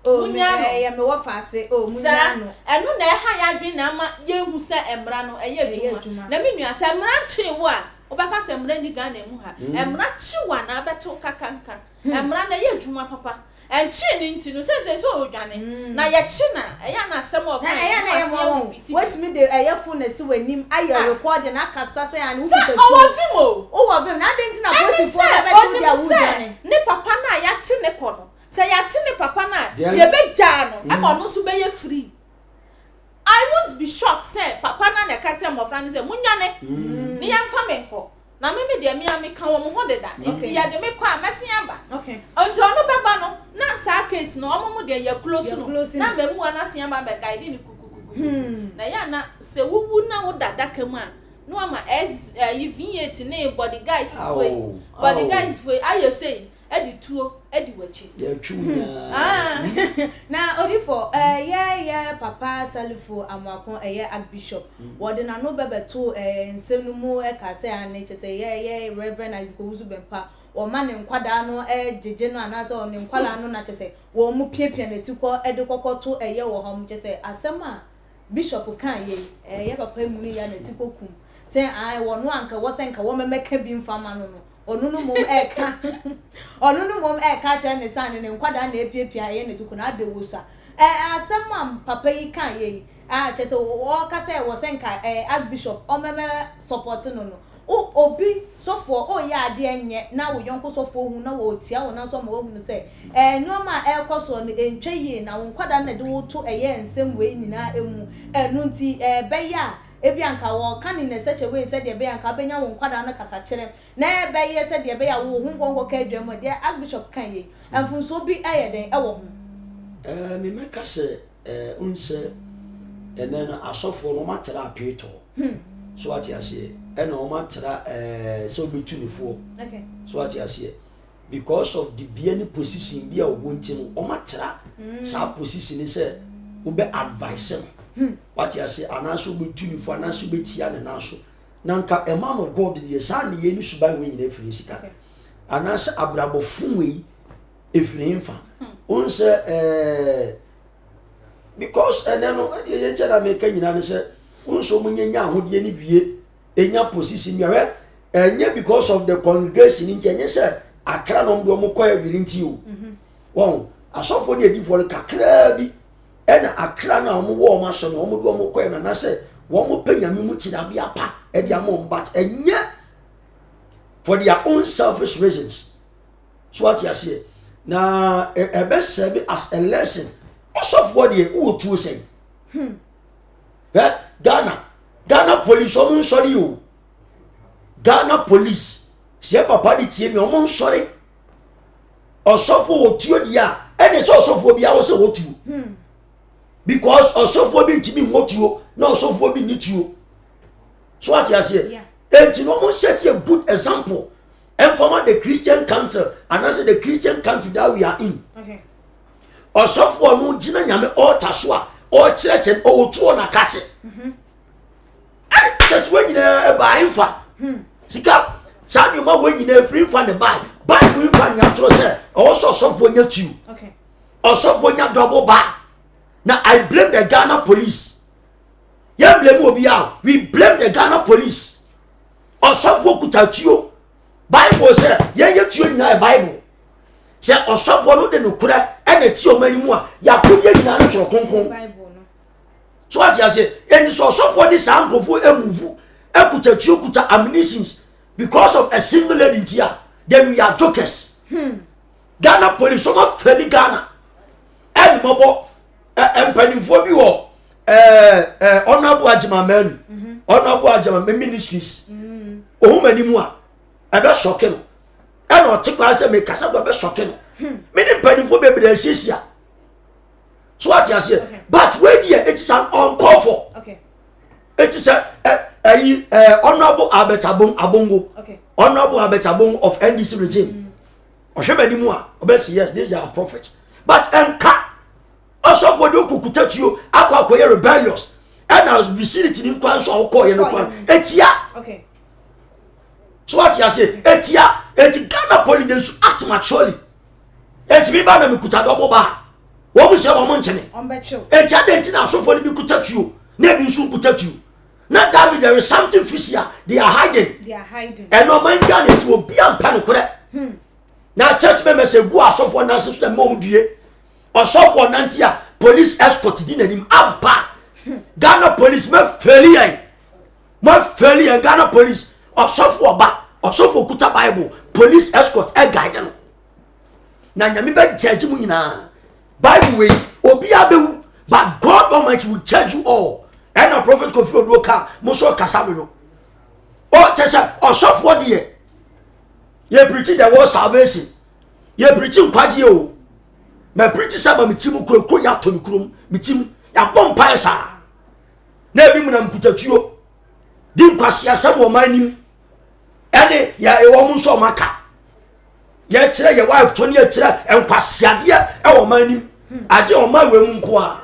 S10: munya no
S5: ya me wo fase munya no
S10: enu na ha ya dwen na ma ye hu se emra no eye adwuma na menua se emra twe wo a obeka se emra ni Ghana mu ha emra chiwa na abeto kakanka emra na ye adwuma papa enchi ni nti no se so odwane na ye chi na eya na asem of
S5: na eya na ye mo wait me dey eya phone na si wanim aye record na kasa se an who
S10: be o
S5: film na dey nti na post for na be chi dia wudwane
S10: ne papa na ya chi ne ko no se ya chi ne papa na ye be ja no e mo no so be ye free I won't be shocked say papa na na ka tell mo friend say munwane ni ya mfa me nko na me de me ameka wo mo ho deda nti ya de me kwa amesi aba
S5: okay
S10: onto no baba no na sa case no omo de ya close no na be mu ana sia ba be guide ni kukukuku na ya na se wuwu na wo dada kam a no ama you V8 ne body guys for ayo say edi tuo edi wachi
S11: ya twunya
S5: na odifo ye papa salifo amwako archbishop wode na no bebeto nsem no mu ka se ane che se ye reverend Owusu Bempah o ma ne nkwada no jeje no anase o ne nkwala no na che se wo mu piepie na tikọ ede kokoto wo hom che se asema bishop kan ye papa mu ni ya na tikọ kum se ai wo no anka wo se nka wo memeka bi mfama no onunu mom eka onunu mom eka che ne san ne nkwada na epiepia ye ne tikọ na adewosa asema papa yi kan ye che se wo ka se wo se nka archbishop o meme support no obi sofo o ya ade enye na wo yonko sofo hu na wo tia wo na so ma wo hu se noma ekoso no entwe yi na wo nkwada na de wo to nsem we nyina emu enu nti beya ebianka wo kani ne seche we se de beyanka benya wo nkwada na kasa kire na beye se de beya wo hu ngongo ka adwam de archbishop kan yi amfunso bi den wo hu
S11: me meka se unse enen asofo no matera apeto so ati ase ena o matera so betunifo so ati ase because of the biani position bi a wonti no o matera sa position ni se wo be advice what you say anaso betunifo anaso betia ne naso nanka a man of God dey sa ne yeni suban we nyina free sika anaso abrabofun we efiri mfa unse because eneno ye chara meka nyina ne se unso munyanya ahode ni wie enya position yawe enye because of the congregation nti enye se akra no ndo mo koya biri nti o won asofo ne edifo le kakra bi ena akra na mo wo ma so no mo do mo koya na se wo mo panyame mu tira bia pa e dia mo but enye for their own selfish reasons so what you say na e be serve as a lesson of what ye who to say Ghana police omo sorry you Ghana police se papa di tie mi omo sorry osofo otuo dia ene so osofo bia wo se otuo because osofo bi ntimi motuo na osofo bi ni tuo so what you say enti no mo set a good example and for the Christian council and also the Christian country that we are in osofo no gina nyame altar so a o church o tuo na kache just when you buy infa sika san you ma when you free infa the buy we infa nya tro say also osofo nya tu osofo nya double buy now I blame the Ghana police you blame obi out we blame the Ghana police osofo kutatuo Bible say ye tuo nyina Bible say osofo no de no kura e na ti o mani mu a ya kodye nyina no tro konkon Bible no so what you say and so osofo ni sa nkofo emuvu ekutatuo kuta ammunitions because of a single lady here then we are jokers Ghana police so ma feli Ghana and mobo empanifo bi wo honorable ajimamenu honorable ajimamenu ministries ohun mani mu a ebe shoke no e no tikwa se me kasa do be shoke no me ni panifo bebre asiesia so what you say but when here it is an uncall for it is honorable abetabon abongo honorable abetabon of NDC regime ohwebani mu a obe say yes these are prophets but enka also body okukutatuo akwa rebellious and as vicinity ni kwan so akọ ye no kwan etia so what you say etia Ghana police they should act maturely bi ba na mekuta double ba wo mu se wo mo nchene etia de ntina so for bi kutatuo na bi nsu kutatuo na that there is something fishy they are hiding and no man Ghana it will be am pan kore na church members say go aso for na so the mom due osofo nantia police escort di nanim abba Ghana police ma failure Ghana police osofo oba osofo kuta Bible police escort e guide no na nyame be judge mu nyina Bible we obi abewu but God Almighty will judge you all and a prophet Kofi Oduoka mo so kasa no o chesha osofo de ye preaching the word salvation ye preaching kwaje o me preach saba mitimu kro ya to mikrom mitimu ya bompa esa na ebi mu na mkutatuo di nkwase asam wo manim ene ya ewo mu so maka ye chere ye wife to ne ye chere enkwasiade e wo manim age o ma we mu nko a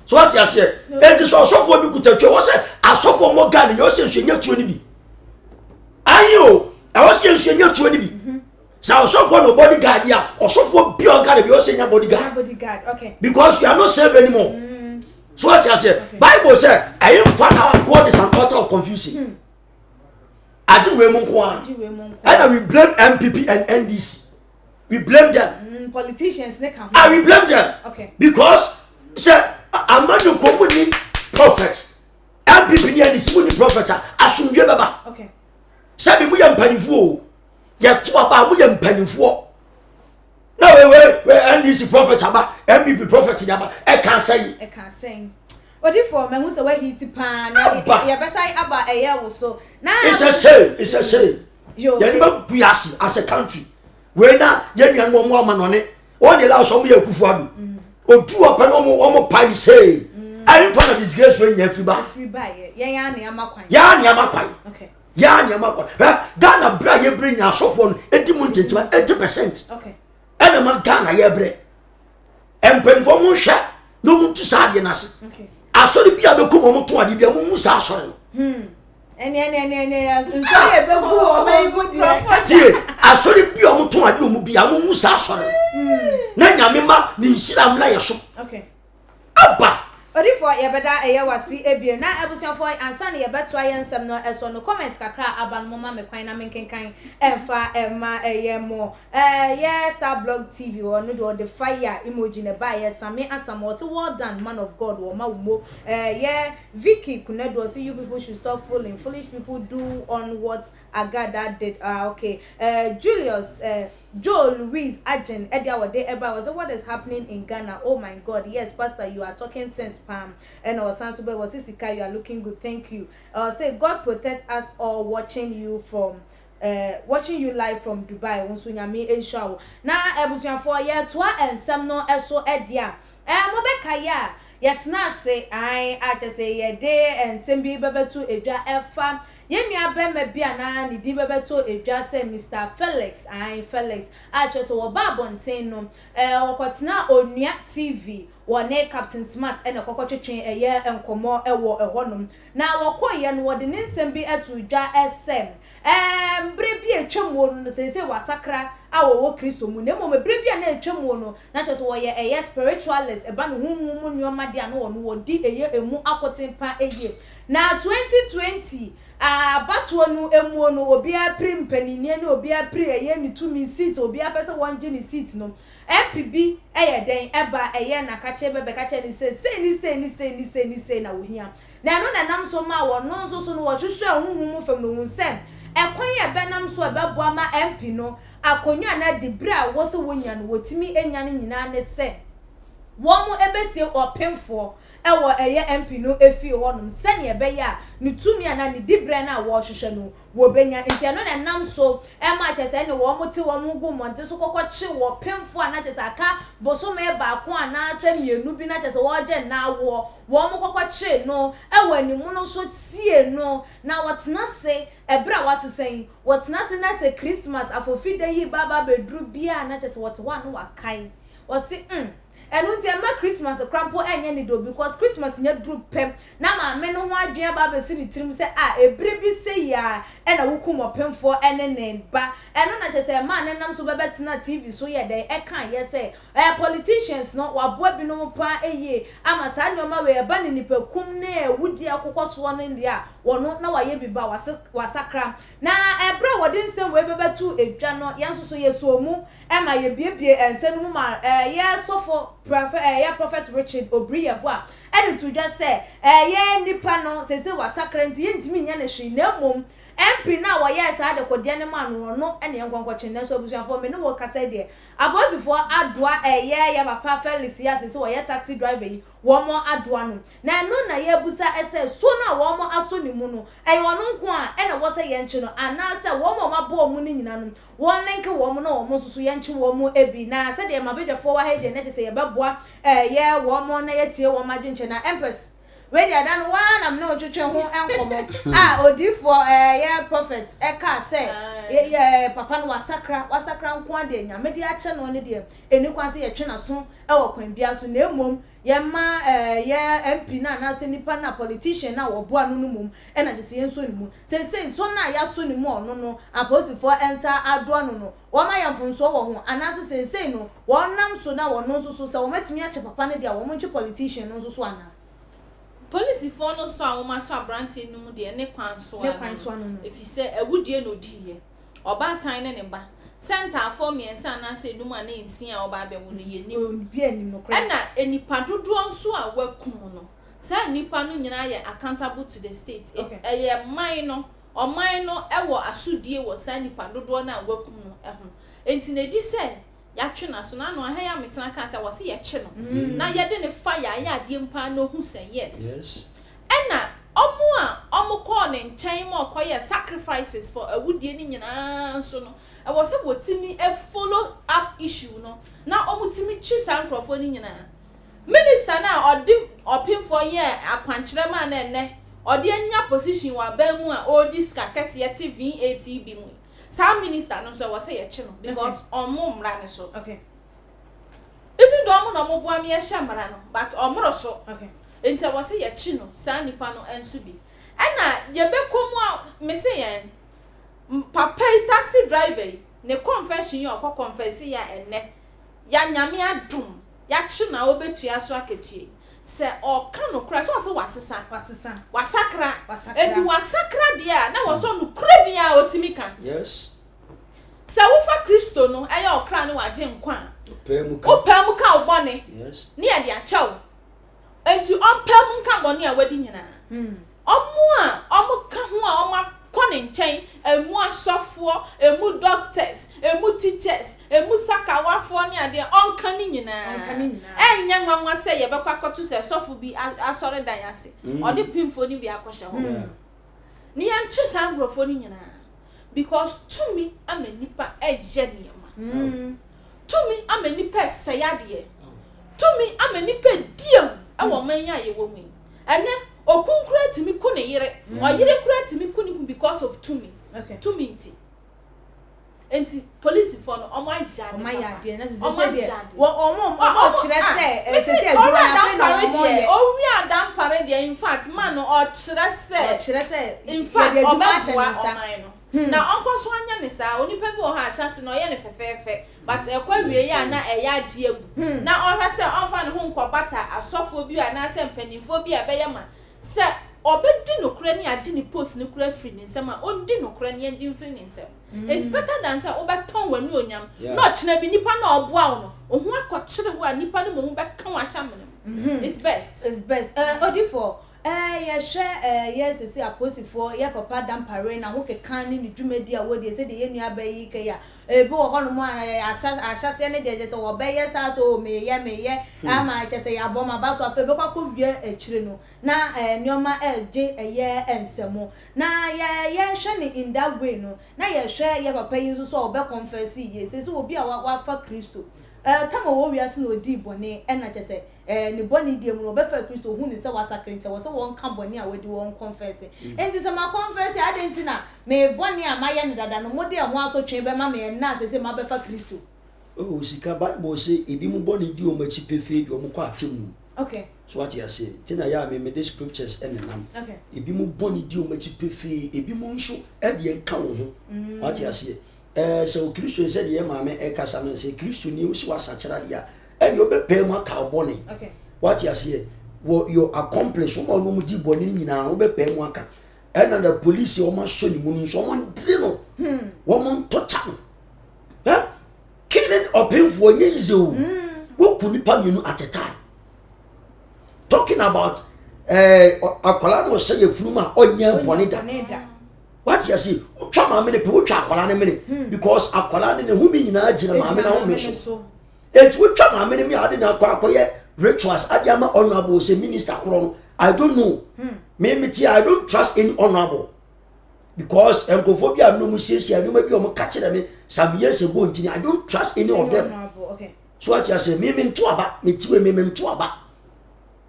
S11: so what you say e ti so sofo bi kutatwe wo se asofo mo ga ne yo se nhwenya tuo ni bi ayo e wo se nhwenya tuo ni bi sa osofo no bodyguard ya osofo bi o ga ne bi o se nya bodyguard
S5: okay
S11: because you are not saved anymore so what you say Bible say I am father God is an author of confusion age we mu nko a and we blame MPP and NDC we blame them
S5: politicians ne ka
S11: we blame them
S5: okay
S11: because say amadu komuni prophet MPP ni NDC muni prophet asumdwe baba
S5: okay
S11: sabi mu ya mpanifo ya to aba mu ya mpanifo na we NDC prophet aba MPP prophet nyaba e kan say
S5: odi for me hu se we hit pan ya besai aba eye wo so na
S11: it's a shame yo ya ni ba buasi as a country we na ya nua no mo amanone o de la so mo ya kufu adu odu opa no mo pan say I want to disgrace when you free ba
S5: ya ni amakwan
S11: okay ya ni amakwan Ghana bra ye bring ya sofo no edimu ntintima 80%
S5: okay
S11: ena ma Ghana ye bre empenfo mo hwa no mu tu sa de na se
S5: okay
S11: asori bia be ko mo to ade bia mo mu sa asori
S5: eni nsori e be gu o me ibu di
S11: tie asori bia mo to ade o mu bia mo mu sa asori na nyame ma ni nsira mla ye so
S5: okay
S11: aba
S5: odi for ye beda eye wasi ebie na ebusuafo ansa na ye beto ayensem no eso no comment kakra aban mo ma me kwan na menkenkan emfa ema eye mo yes Star Blog TV or no the fire emoji ne ba ye same asamo so well done man of God wo ma wo yeah Vicky Kunedo say you people should stop fooling foolish people do on what Agada did okay Julius Joel Louise Ajen Edia Wade Eba was what is happening in Ghana. Oh my God, yes, Pastor, you are talking sense, Pam. And our Sansube was Sisika, you are looking good, thank you. Say God protect us all watching you live from Dubai. Unsunyami Inshaw. Na ebusian for ya twa and some no eso edia. Mobeka ya yet na say I just say ye day and sembi bebe to edja efa. Yenya bema bia na ni di bebeto edwa se Mr. Felix Felix just wo babonten no okotena onua TV wone Captain Smart ene kokotwetwen eye enkomo ewo ehonum na wokoye no wode ne nsem bi etudwa esem bre bi etwemo no se wasakra awo Kristo mu nemo bre bi na etwemo no na just wo ye eye spiritualist eba no humu nyoma dia no wodi eye emu akotempa eye na 2020 batuo nu emuo no obi aprim panini ne obi apri eye ni tumi seat obi apese wonje ni seat no MPB eye den eba eye na kache bebe kache ni se na wohia na no na nam so ma wo no so no wo hwehwe ahunhum fam no hunsem ekwan ye benam so ebeboa ma MP no akonwa na dibra wo se wonya no wotimi enya no nyina ne se wo mu ebesie opemfo ewo eye MP no efi honum sene ebe ya ni tumi ana ni dibre na wo hwehwe no wo benya ntia no na nam so e ma chese ne wo mote wo mugu monte so kokoche wo pemfo ana chese aka boso me ba ko ana se mienu bi na chese wo je na wo mu kokoche no ewo ni mu no so tie no na wotena se ebra wasesen wotena se na se Christmas afofide yi baba bedru bia na chese wotewa no wakai wosi and unti ama Christmas crampo enye ni do because Christmas nya dru pem na ma me no ho adwen ba be si ni tirim se ebre bi se ya e na wukum opemfo ene ba eno na chese ma ne nam so bebetina TV so ye dey e kan ye se politicians no waboa bi no pa eye ama sa nyoma we ba ni nipakum ne wudi akokoso no ndia wono na waye bi ba wasakra na ebra wodin sem we bebetu edwa no yanso so ye so mu e ma ye biebie ense no ma ye sofo Prophet Richard Obriya boa and to just say ye nipa no say wasakra nti ye ntimi nya na hwe na mom MP na wo yes ade kodie ne man no ene enkonkwoche na so busuafo me no wo kasa de abosifo adoa ye papa Felix ya say wo ye taxi driver yi wo mo adoa no na no na ye busa ese so na wo mo aso ni mu no ono nko a ene wo say ye nche no ana say wo mo mabo mu ni nyina no won link wo mo na wo mo susu ye nche wo mo ebi na say de mabedefo wa he de na say ye beboa ye wo mo na ye tie wo madwenche na Empress Where they are done one, I'm no church and ah, odi for yeah prophets, Eka say, yeah, Papa was sacra, one day, ya media channel on the any quasi a channel soon, our queen biasu no mum, yama, MP na send the politician now or boy no mum, and I just see soon. Say, so now ya soon more, no, I post for answer, I don't know. One I am from so and as I say no, one nam so now or no so met me at Papa, dear woman politician, no so one.
S10: Police for no so woman so brandy no de ne kwan so no if you say a wood no die oba tan ne ba center for me and san na say no man nsia oba be wo no ye ni
S5: bi anim no kra
S10: na enipa dodo nso a wakum no say nipa no nyina ye accountable to the state ye man no o man no e wo asudie wo say nipa dodo na wakum no ho enti na di say ya twe na so na no ha ya metena ka say wo se ye kye no na ye de ne fire ya de mpa no hu say yes ena omo call ne nchen mo koye sacrifices for awudie ni nyina so no e wo se wotimi e follow up issue no na omo timi chi sankrofo ni nyina minister na odi opimfo ye akwankyere ma na ene odi anya position wa ba mu a odi ska kese ye TV bi mu some minister no so was say ye no because omo mra ne so
S5: okay
S10: even though no mo bua me ye shamara no but omro so
S5: okay
S10: enti was say ye no sa nipa no enso bi na ye be komu a me say ye papa taxi driver ne confession ye okọ confess ya enne ya nyame adum ya chi na obetua so aketie se o ka no kra so wasesa wasakra enti wasakra dia na wo so no kra bia otimi kan
S11: yes
S10: se wo fa Kristo no eye okra ne waje nkwa opam ka obone
S11: yes
S10: ne ye dia chew enti opam ka bone a wadi nyina omo ka ho a omo akone nchen emu asofo emu doctors emu teachers emu sakawafo ne ade onka ni nyina enya nwanwa se ye bekwa kotu se sofo bi asore dan ase ode pimfo ni bi akoshe ho ni yan chi sangrofo ni nyina because to me amenipa eje niema to me amenipa sayade to me amenipa diem e wo manya ye wo mi ene okunkura timi ku ne yire oyire kura timi ku ni because of to me
S5: okay
S10: to me enti police for no omo
S5: ajade na se se wo omo kire se se se
S10: adura na parade o wi adam parade in fact man o kire se in fact obabwa omai no na onko so anya ne sa onipa bi o ha ahase no ye ne fefefe but ekwa wie ya na eya ade egu na ohwe se onfa ne ho nkobata asofo bi ana se mpanimfo bi abeye ma se obedi no kura ni age ni post ni kura free ni nsema ondi no kura ni age free ni nsema it's better than say obeton wanu onyam no china bi nipa na oboa wo no ohu akokire wo a nipa no mo be kan wa hyamene it's best
S5: odifo ye hwe yes say aposifo ye papa dampare na ho kekan ni dwumadi a wodi se de ye nua bayi ke ya ebi wo hono mo ahase ne de se wo be ye sa so me ye ama che se ya boma ba so afa be kwa wie akire no na nioma eje eye ensemo na ye hwe ni in that way no na ye hwe ye papa yin so be confess ye se obi a wa fa Kristo kama wo wiase na odi bone na che se ni bone die mu obefa Kristo hu ni se wasakrinte wo se won ka bone a wodi won confess enti se ma confess adentina me bone a maye ne dada no mode ho asotwe be ma me na se ma befa Kristo
S11: oh sika Bible say ebi mu bone di o machi pefe di o mu kwa atemu
S5: okay
S11: so what you say tina ya me the scriptures enenam
S5: okay
S11: ebi mu bone di o machi pefe ebi mu nso e de nka wo ho what you say so Kristo said ye maame e kasa no say Kristo ni wo si wasachara dia and you be pay ma ka bone
S5: okay
S11: what you say what you accomplish wo no mu di bone nyina wo be pay mu aka and the police o ma so ni mu so mo ndire no wo mo tocha no killing opinfo nye yize o wo ku nipa menu at a time talking about akola no say efuruma onya bone da what you see twa ma me ne pe wo twa akola ne me because akola ne hu mi nyina agina ma me na ho me so etu twa ma me ne me ade na akoye rituals adiama honorable say minister kro I don't know me I don't trust any honorable because enkophobia no mu siesia no ma bi o mo ka kire me some years ago ntini I don't trust any of them
S5: okay
S11: so what you say me nto aba me tiwe me nto aba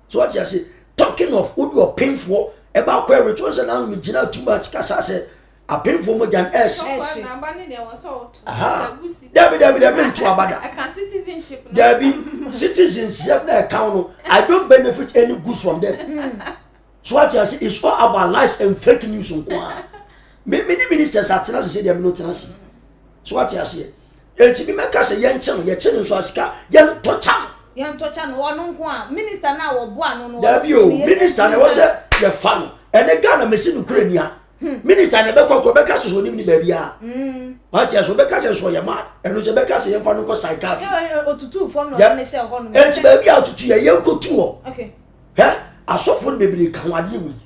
S11: so what you say talking of would your painful about query returns and I'm Gina too much Casa said a painful more than S. Debbie meant to Abada.
S10: I can citizenship.
S11: Debbie citizenship account. I don't benefit any goods from them. So what I say is all about lies and fake news on many ministers are telling us say they have no tenancy. So what I say, it be make us a young channel, your channel so as young touch.
S5: Young touch one minister now or one.
S11: Minister, I was the fun and the Ghana machine Ukraine. Minister, I never call Rebecca so name baby. What yes, Rebecca so your mad and Rebecca say for psychiatry.
S5: Or to two from the shell home.
S11: And baby out to a young couture.
S5: Okay.
S11: I saw for baby can I deal with.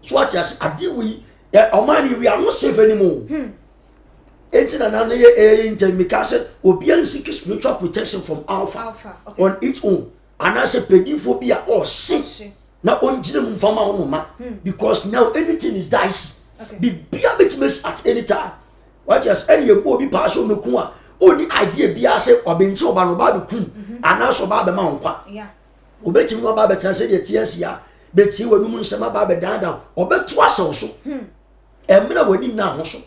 S11: So what yes, I deal with. Omani, we are not safe anymore. Because Obian seek spiritual protection from Alpha. Okay. On its own. And I say pedophobia or sin. Now on Jim Fama because now anything is dicey. Be bit miss at any time. What yes, any Bobby Paso Mekua. Only idea be as or being so by Babu Kun and also Baba Mount.
S5: Yeah.
S11: Obetim no Baba Transit the TSA. Bet you when you sama Baba down or bet to us also. And when I went in now also.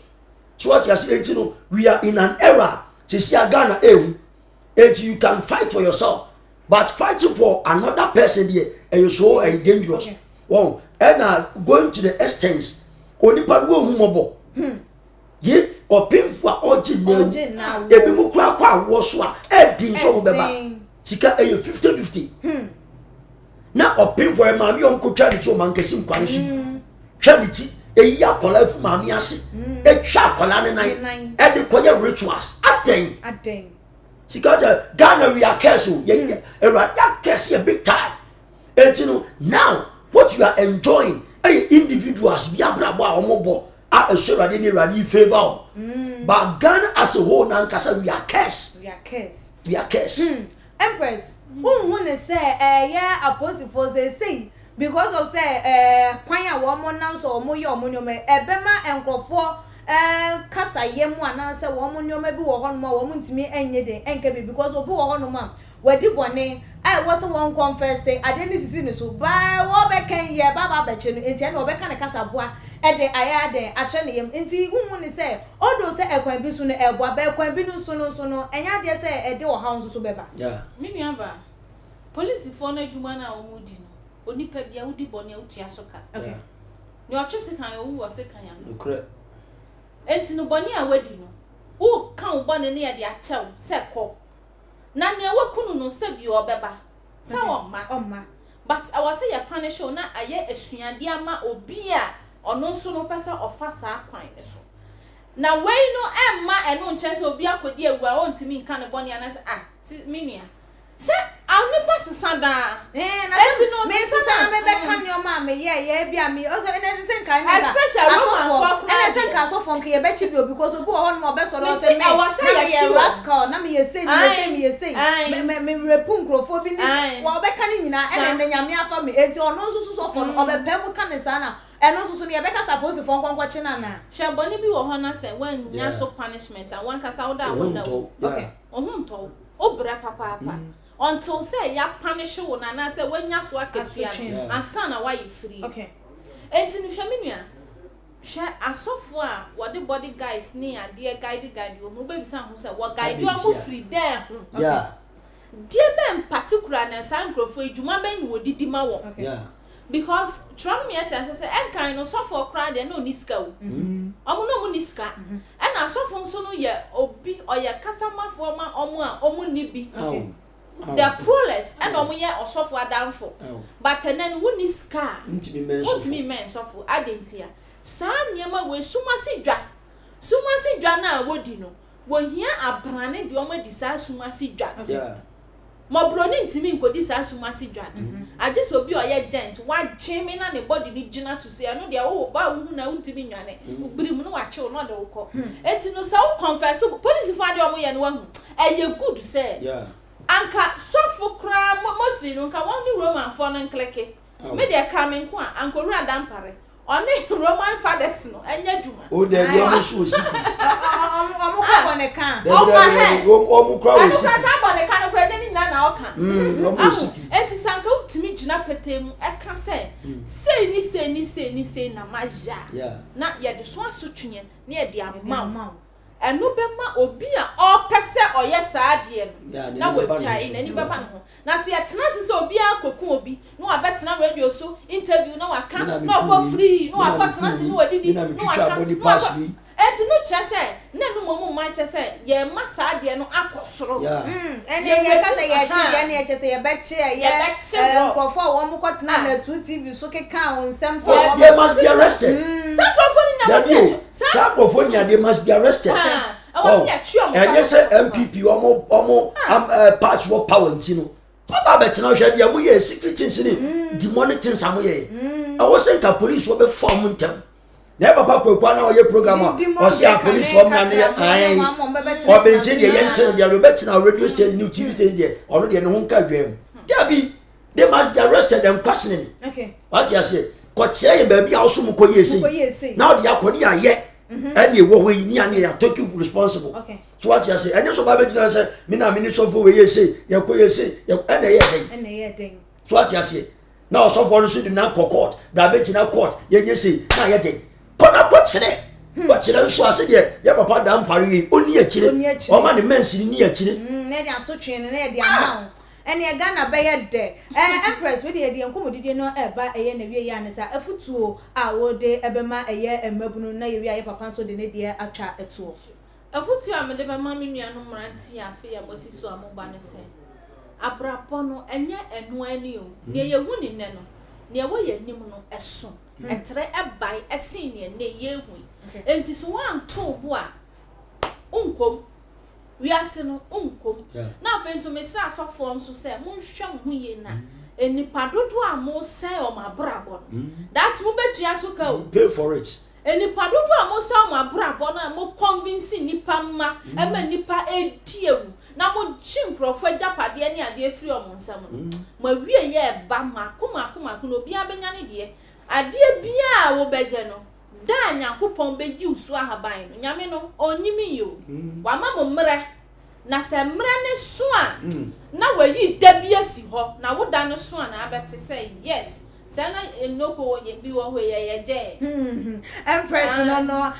S11: So what you say, we are in an era. To see a Ghana, and you can fight for yourself, but fighting for another person here, and you so dangerous. Well, and going to the extent, only part who mobile. Ye or pim for origin now. A bimukra was a dean so beba. Sika a 50-50. Now or pim for a mammy on could try to monkey sim quantum. Charity. A yakola for mammy a chakola nine and the choir rituals. At dang. She got a Ghana we are castle, a radia castle big time. And now what you are enjoying, individuals, Biabra or mobile, are a sure any radi favor. But Ghana as a whole now, we are cash. We are cash.
S5: Empress, who want to say, yeah, opposite for say. Because of say kwanya wo mo nan so mo ye omonyo me ebema enkofo kasa yemu anan say wo omonyo me bi wo ho no wo mo ntimi enye den enke bi because obi wo ho no ma wadi bone wo so won confess say ade ni sisi ni so ba wo be kan ye baba be che no enti na wo be kan kasa boa e de aya de ahye ne yem enti hu ni say odo say ekwan bi so no eboa be ekwan bi no so no enya de say e de wo ha nso so beba
S11: yeah
S10: me nuaba police for na adwuma na wo mudi onipa bia wudi bone utia soka
S11: okay
S10: ni otwese kan yo wo se kan ya no
S11: okra
S10: enti no bone a wadi no wo kan bone ne ya de atew se ko na ne wakunu no se bi obeba se oma but I was say ya punish na aye asuade ama obi a ono nso no pesa ofasa kwan ne so na we no emma eno nchese obi akodi ewu a ontimi nka ne bone ana se minia se awni pass sada
S5: no me sasa me be kan yo ma me ye bia me o se ene se kan ni
S10: especially woman
S5: ene se kan so fon ke ye be chi bi because obi wo ho no be so do se me ye rascal na me ye say me repun grofo bi ni wo be kan nyina ene nyame afa me enti ono nso so fon o be pem kan ne sana eno nso so ne be ka suppose fon kwankwa chi na na
S10: hwe boni bi wo ho na se when nya so punishment and one kasa woda okay ohunto obra papa until say ya punish you na say when ya so akatia and son na why you free
S5: okay
S10: enti no hwe menua hwe asofo a wode body guys ni ade guide o mo be bisa ho say wo guide o mo free there
S11: yeah
S10: dear ben particular na san crofo edwuma ben ni wodidi ma wo
S11: yeah
S10: because tron me at say enkan no sofo kra de no niska o omo no mo niska and asofo nso no ye obi oye kasamafo ma omo a omo ni bi okay the poorest and omoye osofo adamfo but then won is car ntimi men sofo adentia sa niema we sumasi dwa na wodi no wo hia abrane de omo di sa sumasi dwa
S11: yeah
S10: mo broni ntimi nkodi sa sumasi dwa ade so bi oye gent wa jimi na ne body ni gina susia no de wo ba wo na ntimi nwane birim no wa chew no de wo ko enti no sa wo confess police for ade omo ye no wahu eye good say
S11: yeah
S10: anka sofo kra mostly no nka won ni roman for no nkleke me de ka me nko anko rada mpare Only Roman fathers no enya duma.
S11: Oh there be almost so secret.
S5: Omo kwa ne kan.
S11: Omo kwa we secret.
S10: Asa kwa ne kan no kura ni na na oka.
S11: Omo secret.
S10: Enti sanka utimi gina petemu eka say na maja.
S11: Yeah.
S10: Na ye de so asotwenye na ye de amam. Enu bema obi a opese oye saade no. Na we chai na ni baba no. Na se yetena se obi akoku obi no abetena radio so interview na waka na go free no akotena se no wadidi no waka. Enti no chese na no momu man chese ye ma saade no akosoro.
S5: Ene ye ka say ye chi ye na chese ye be chi ye nkofo wo mo kotena na 2 TV so keka on sem for
S11: they must be arrested.
S10: Some profoni
S11: Some profoni they must be arrested. And yes MPP omo pass what power ntino. Papa betina hwe de am ye secret things ni demonic things am ye. I was saying that police will be form ntem. Never papa kwa na oye program o se a police form na ne ai. O be nche de ye nche de betina radio station new TV station de ono de ne ho nka dwam. They must be arrested and questioning.
S5: Okay.
S11: What you say? Koche ye baby also mo koye say. Now the akoni aye. And you wo we ni ani ya take you responsible.
S5: Okay.
S11: So what you say? And so baby you say me na me so for we say, ye koye say, ye and ye den. So what you say? Now so for so na court, da be na court, ye say, na ye den. Kona koche what you so say ye papa dan pari oni akire. O ma the men si ni akire.
S5: Na dey asotwe na dey amount. And ye Ghana be there. Empress we dey nkomodidi no eba eye na wie ya nesa afutuo a wo de ebema eye emabunu na ye wie papa so de ne de atwa etuo.
S10: Afutuo a me de be ma me nua no mranti afi ya mosiso amogba ne se. Abrapo no enye enu ani o. Ne ye hu ni ne no. Ne wo ye nim no eso. Etre ebai esin ne ne ye hu. Enti so wan to bo a unkom we are no unkom na fe so mesra asofo nso se monhwem hu ye na enipa dodo a mo se o mabrabo that mo betua so ka o
S11: pay for it
S10: enipa dodo a mo se o mabrabo na mo convince nipa ma ema nipa ediewu na mo chinkrofo japade ani ade afiri o mo nsam no ma wie ye ba makoma no bia benya ne de ade bia wo beje no da Nyankopon beji usu ahaban no nyame no onyimi yo wa ma mo mre na se mre ne so a na wayi da bia si ho na wo da ne so a na abete say yes se na enoko ye bi wo ho ye je
S5: Empress no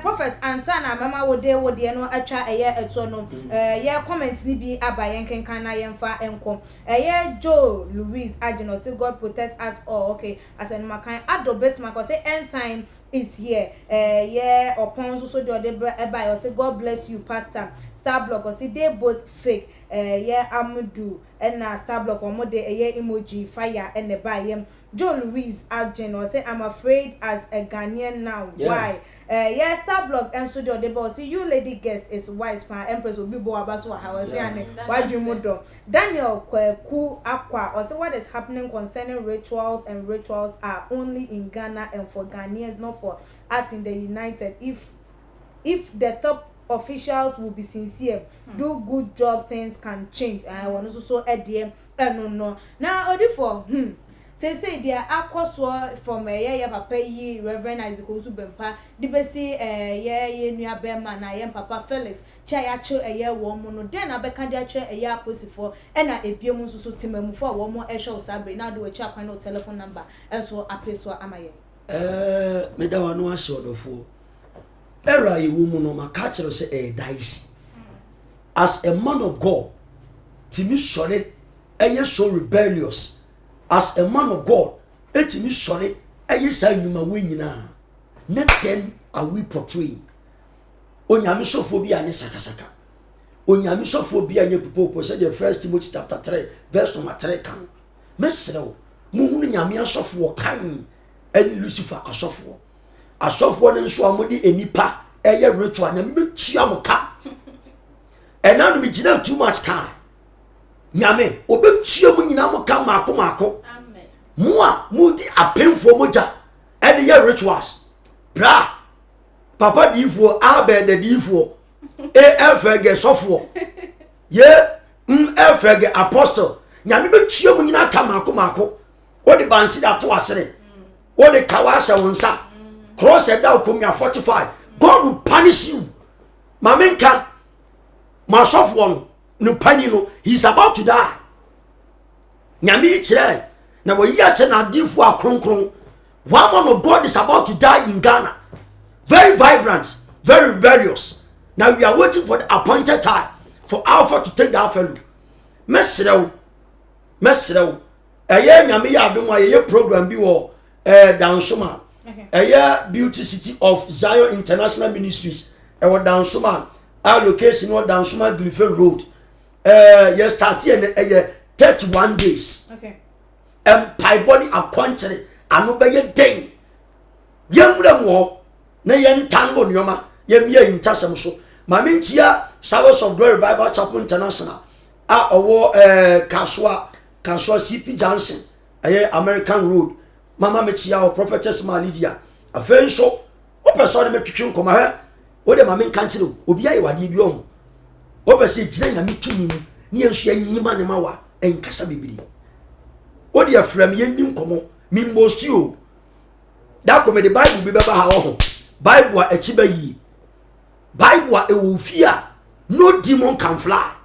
S5: prophet ansa na mama wo de no atwa eye eto no ye comment ni bi abayen kenkan na ye mfa enkom ye Joe Louise Agino say God protect us all. Okay, as en makan adobes mako say end time is here. Yeah, upon so the other say God bless you, Pastor. Star block or say they both fake. Yeah, Amudu and Star block or more de emoji fire and the buy Joe Louise Agent or say I'm afraid as a Ghanaian now. Yeah. Why? Yeah, Star block and studio the boss. See you lady guest is wise for Empress will be bo abaso how say why do you Daniel Kweku Aqua or say what is happening concerning rituals and rituals are only in Ghana and for Ghanaians, not for us in the United. If the top officials will be sincere, do good job, things can change. I want to so at the no. Now only for say they are akoswo from papa yi Reverend Owusu Bempah di besi nua bema na papa Felix cha ya cho wo mo no den abeka dia cho aposifo e na ebiem nso so timamufo wo mo ehwe osabre na do achi akwan no telephone number enso apeso amaye
S11: me da wano ase odofo era yi wo mu no maka kire say dice as a man of God timi sore so rebellious. As a man of God, etimi sore ayesa nyuma we nyina na then are we portraying onyame sofo bi anye sakasaka onyame sofo bi anye popo say the first Timothy chapter 3 verse number 3 kan mesrew mu hunu nyame asofo kan en Lucifer asofo ne nso amodi enipa eye ritual nyame betua mo ka enanu mi gina too much time nyame obetua mu nyina mo ka mako
S10: amen
S11: mua mudi apemfo moja and ye rituals bra papa difo abe de difo efege sofo ye efege apostle nyame betua mu nyina ka mako odi bansi da to asere What the kawasha wonsa. Cross it down come 45. God will punish you. Mamenka, my soft one, no panino, he's about to die. Nyami chire, na we yache na difu akronkron. One man of God is about to die in Ghana. Very vibrant, very rebellious. Now we are waiting for the appointed time for Alpha to take that fellow. Mesrew. Eye nyami ya adom aye program bi wo Danshuma. Eye Beauty City of Zion International Ministries. Ewo Danshuma. Our location was Danshuma Glife Road. Yes, start here 31 days.
S5: Okay.
S11: Pie body appointed. Ano be ye den. Yemrem wo na yen tango nyoma. Yem ye intasem so. Mame ntia Service of Glory Bible Chapel International. Owo Kaswa CP Johnson. American Road. Mama mechia o prophetess Malidia. Afen so o person me twetwe nkoma ha. Wo de mame kan kire obi aye wade bi on. O be se gina nyame tumi mu. Ni ensu anyima ne mawa enkasa bibiri. O de afram ye nim komo mimbosti o. Da ko me the Bible bi beba ha ho. Bible a echi bayi. Bible a ewofia no demon can fly.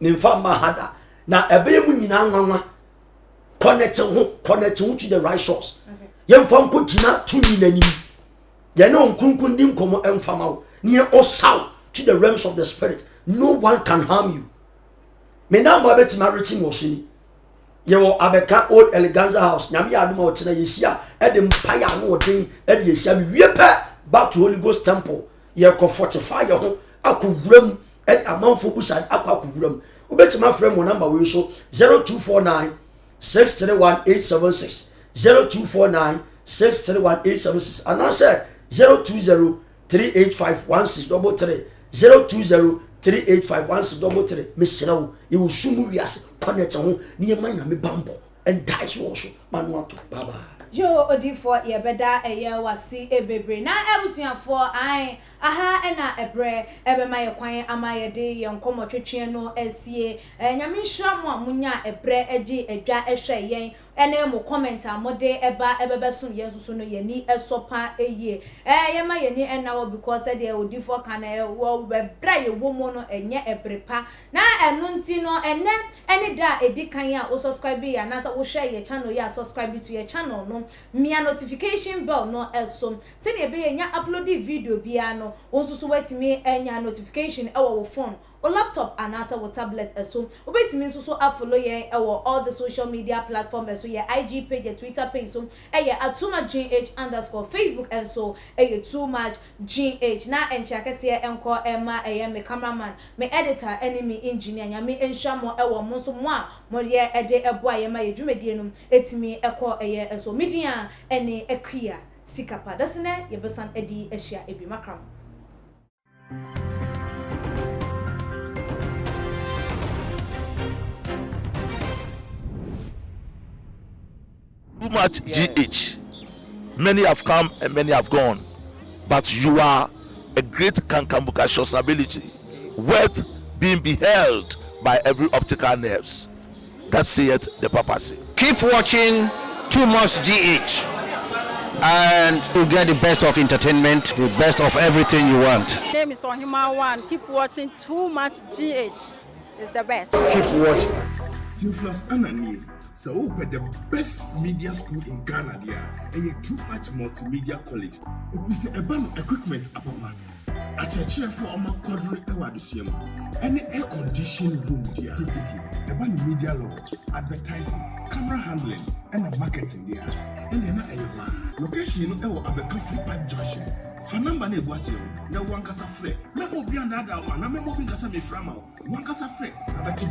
S11: Nimfa mahada na ebe mu nyina nwanwa connect to the right source. Yemfa nko gina tumi nanim. Ye no nkunkun dim komo emfama wo. Ni o saw to the realms of the spirit. No one can harm you. Me na mo abeti ma reaching mo shini. Ye wo abeka old eleganza house. Nyame ya aduma o kina yesia e de mpaya no odin e de yesia mi wie pe back to Holy Ghost temple. Ye ko fortify ye ho akowuram e amanfo busa akowuram. Obeti ma frame mo number we so 0249 631876 0249 631876 and I said 020 3851633 020 3851633 Mr. You will soon be as connect on near my bambo and dice also manuato baba.
S5: Yo odi for ye beda eye wasi ebebre na ebusuan for ai aha ena ebre ebe maye kwan amaye de ye nkomo twetwe no asie nyame hira mo amunya ebre agi edwa ehwe yen ene mo comment amode eba ebebesun yesusu no ye ni esopa eye ye ma ye ni ena wo because de odi for kan wo bebra ye wo mo no enye ebrepa na enu nti no ene da edikan a wo subscribe ya na sa wo share ye channel ya subscribe to your channel no mia notification bell no esom se ne be nya upload video bia no onsusu wetimi enya notification ewo wo phone or laptop and answer with tablet esom obetimi nsusu afollow ye ewo all the social media platforms so ye IG page, your Twitter page so @too_much_gh _Facebook and so @too_much_gh na enchakese enko ema me cameraman me editor enemy engineer nyame enhwamo ewo mo so mo a mo ye ede eboa ye ma ye dwumedie no etimi ekọ eso media ene ekua sikapa dasene ye besan edi ehia ebi makram.
S1: Too much GH. Many have come and many have gone, but you are a great Kankambuka ability, worth being beheld by every optical nerves. That saith the papacy.
S2: Keep watching Too Much GH and you get the best of entertainment, the best of everything you want.
S3: My name is Ohima One. Keep watching Too Much GH. It's the best.
S11: Keep watching.
S4: Theophilus Anani. So open the best media school in Ghana there, and you Too Much Multimedia College. If we say about equipment apapa, a chair for our quadri ewadisium, any air conditioned room there, about media law, advertising, camera handling, and the marketing there. And then location ewo abeka free park junction. Fanamba ne boasio, na wankasa frɛ. Na obi anada wa na me mo bi kasa me frama. Wankasa frɛ, abati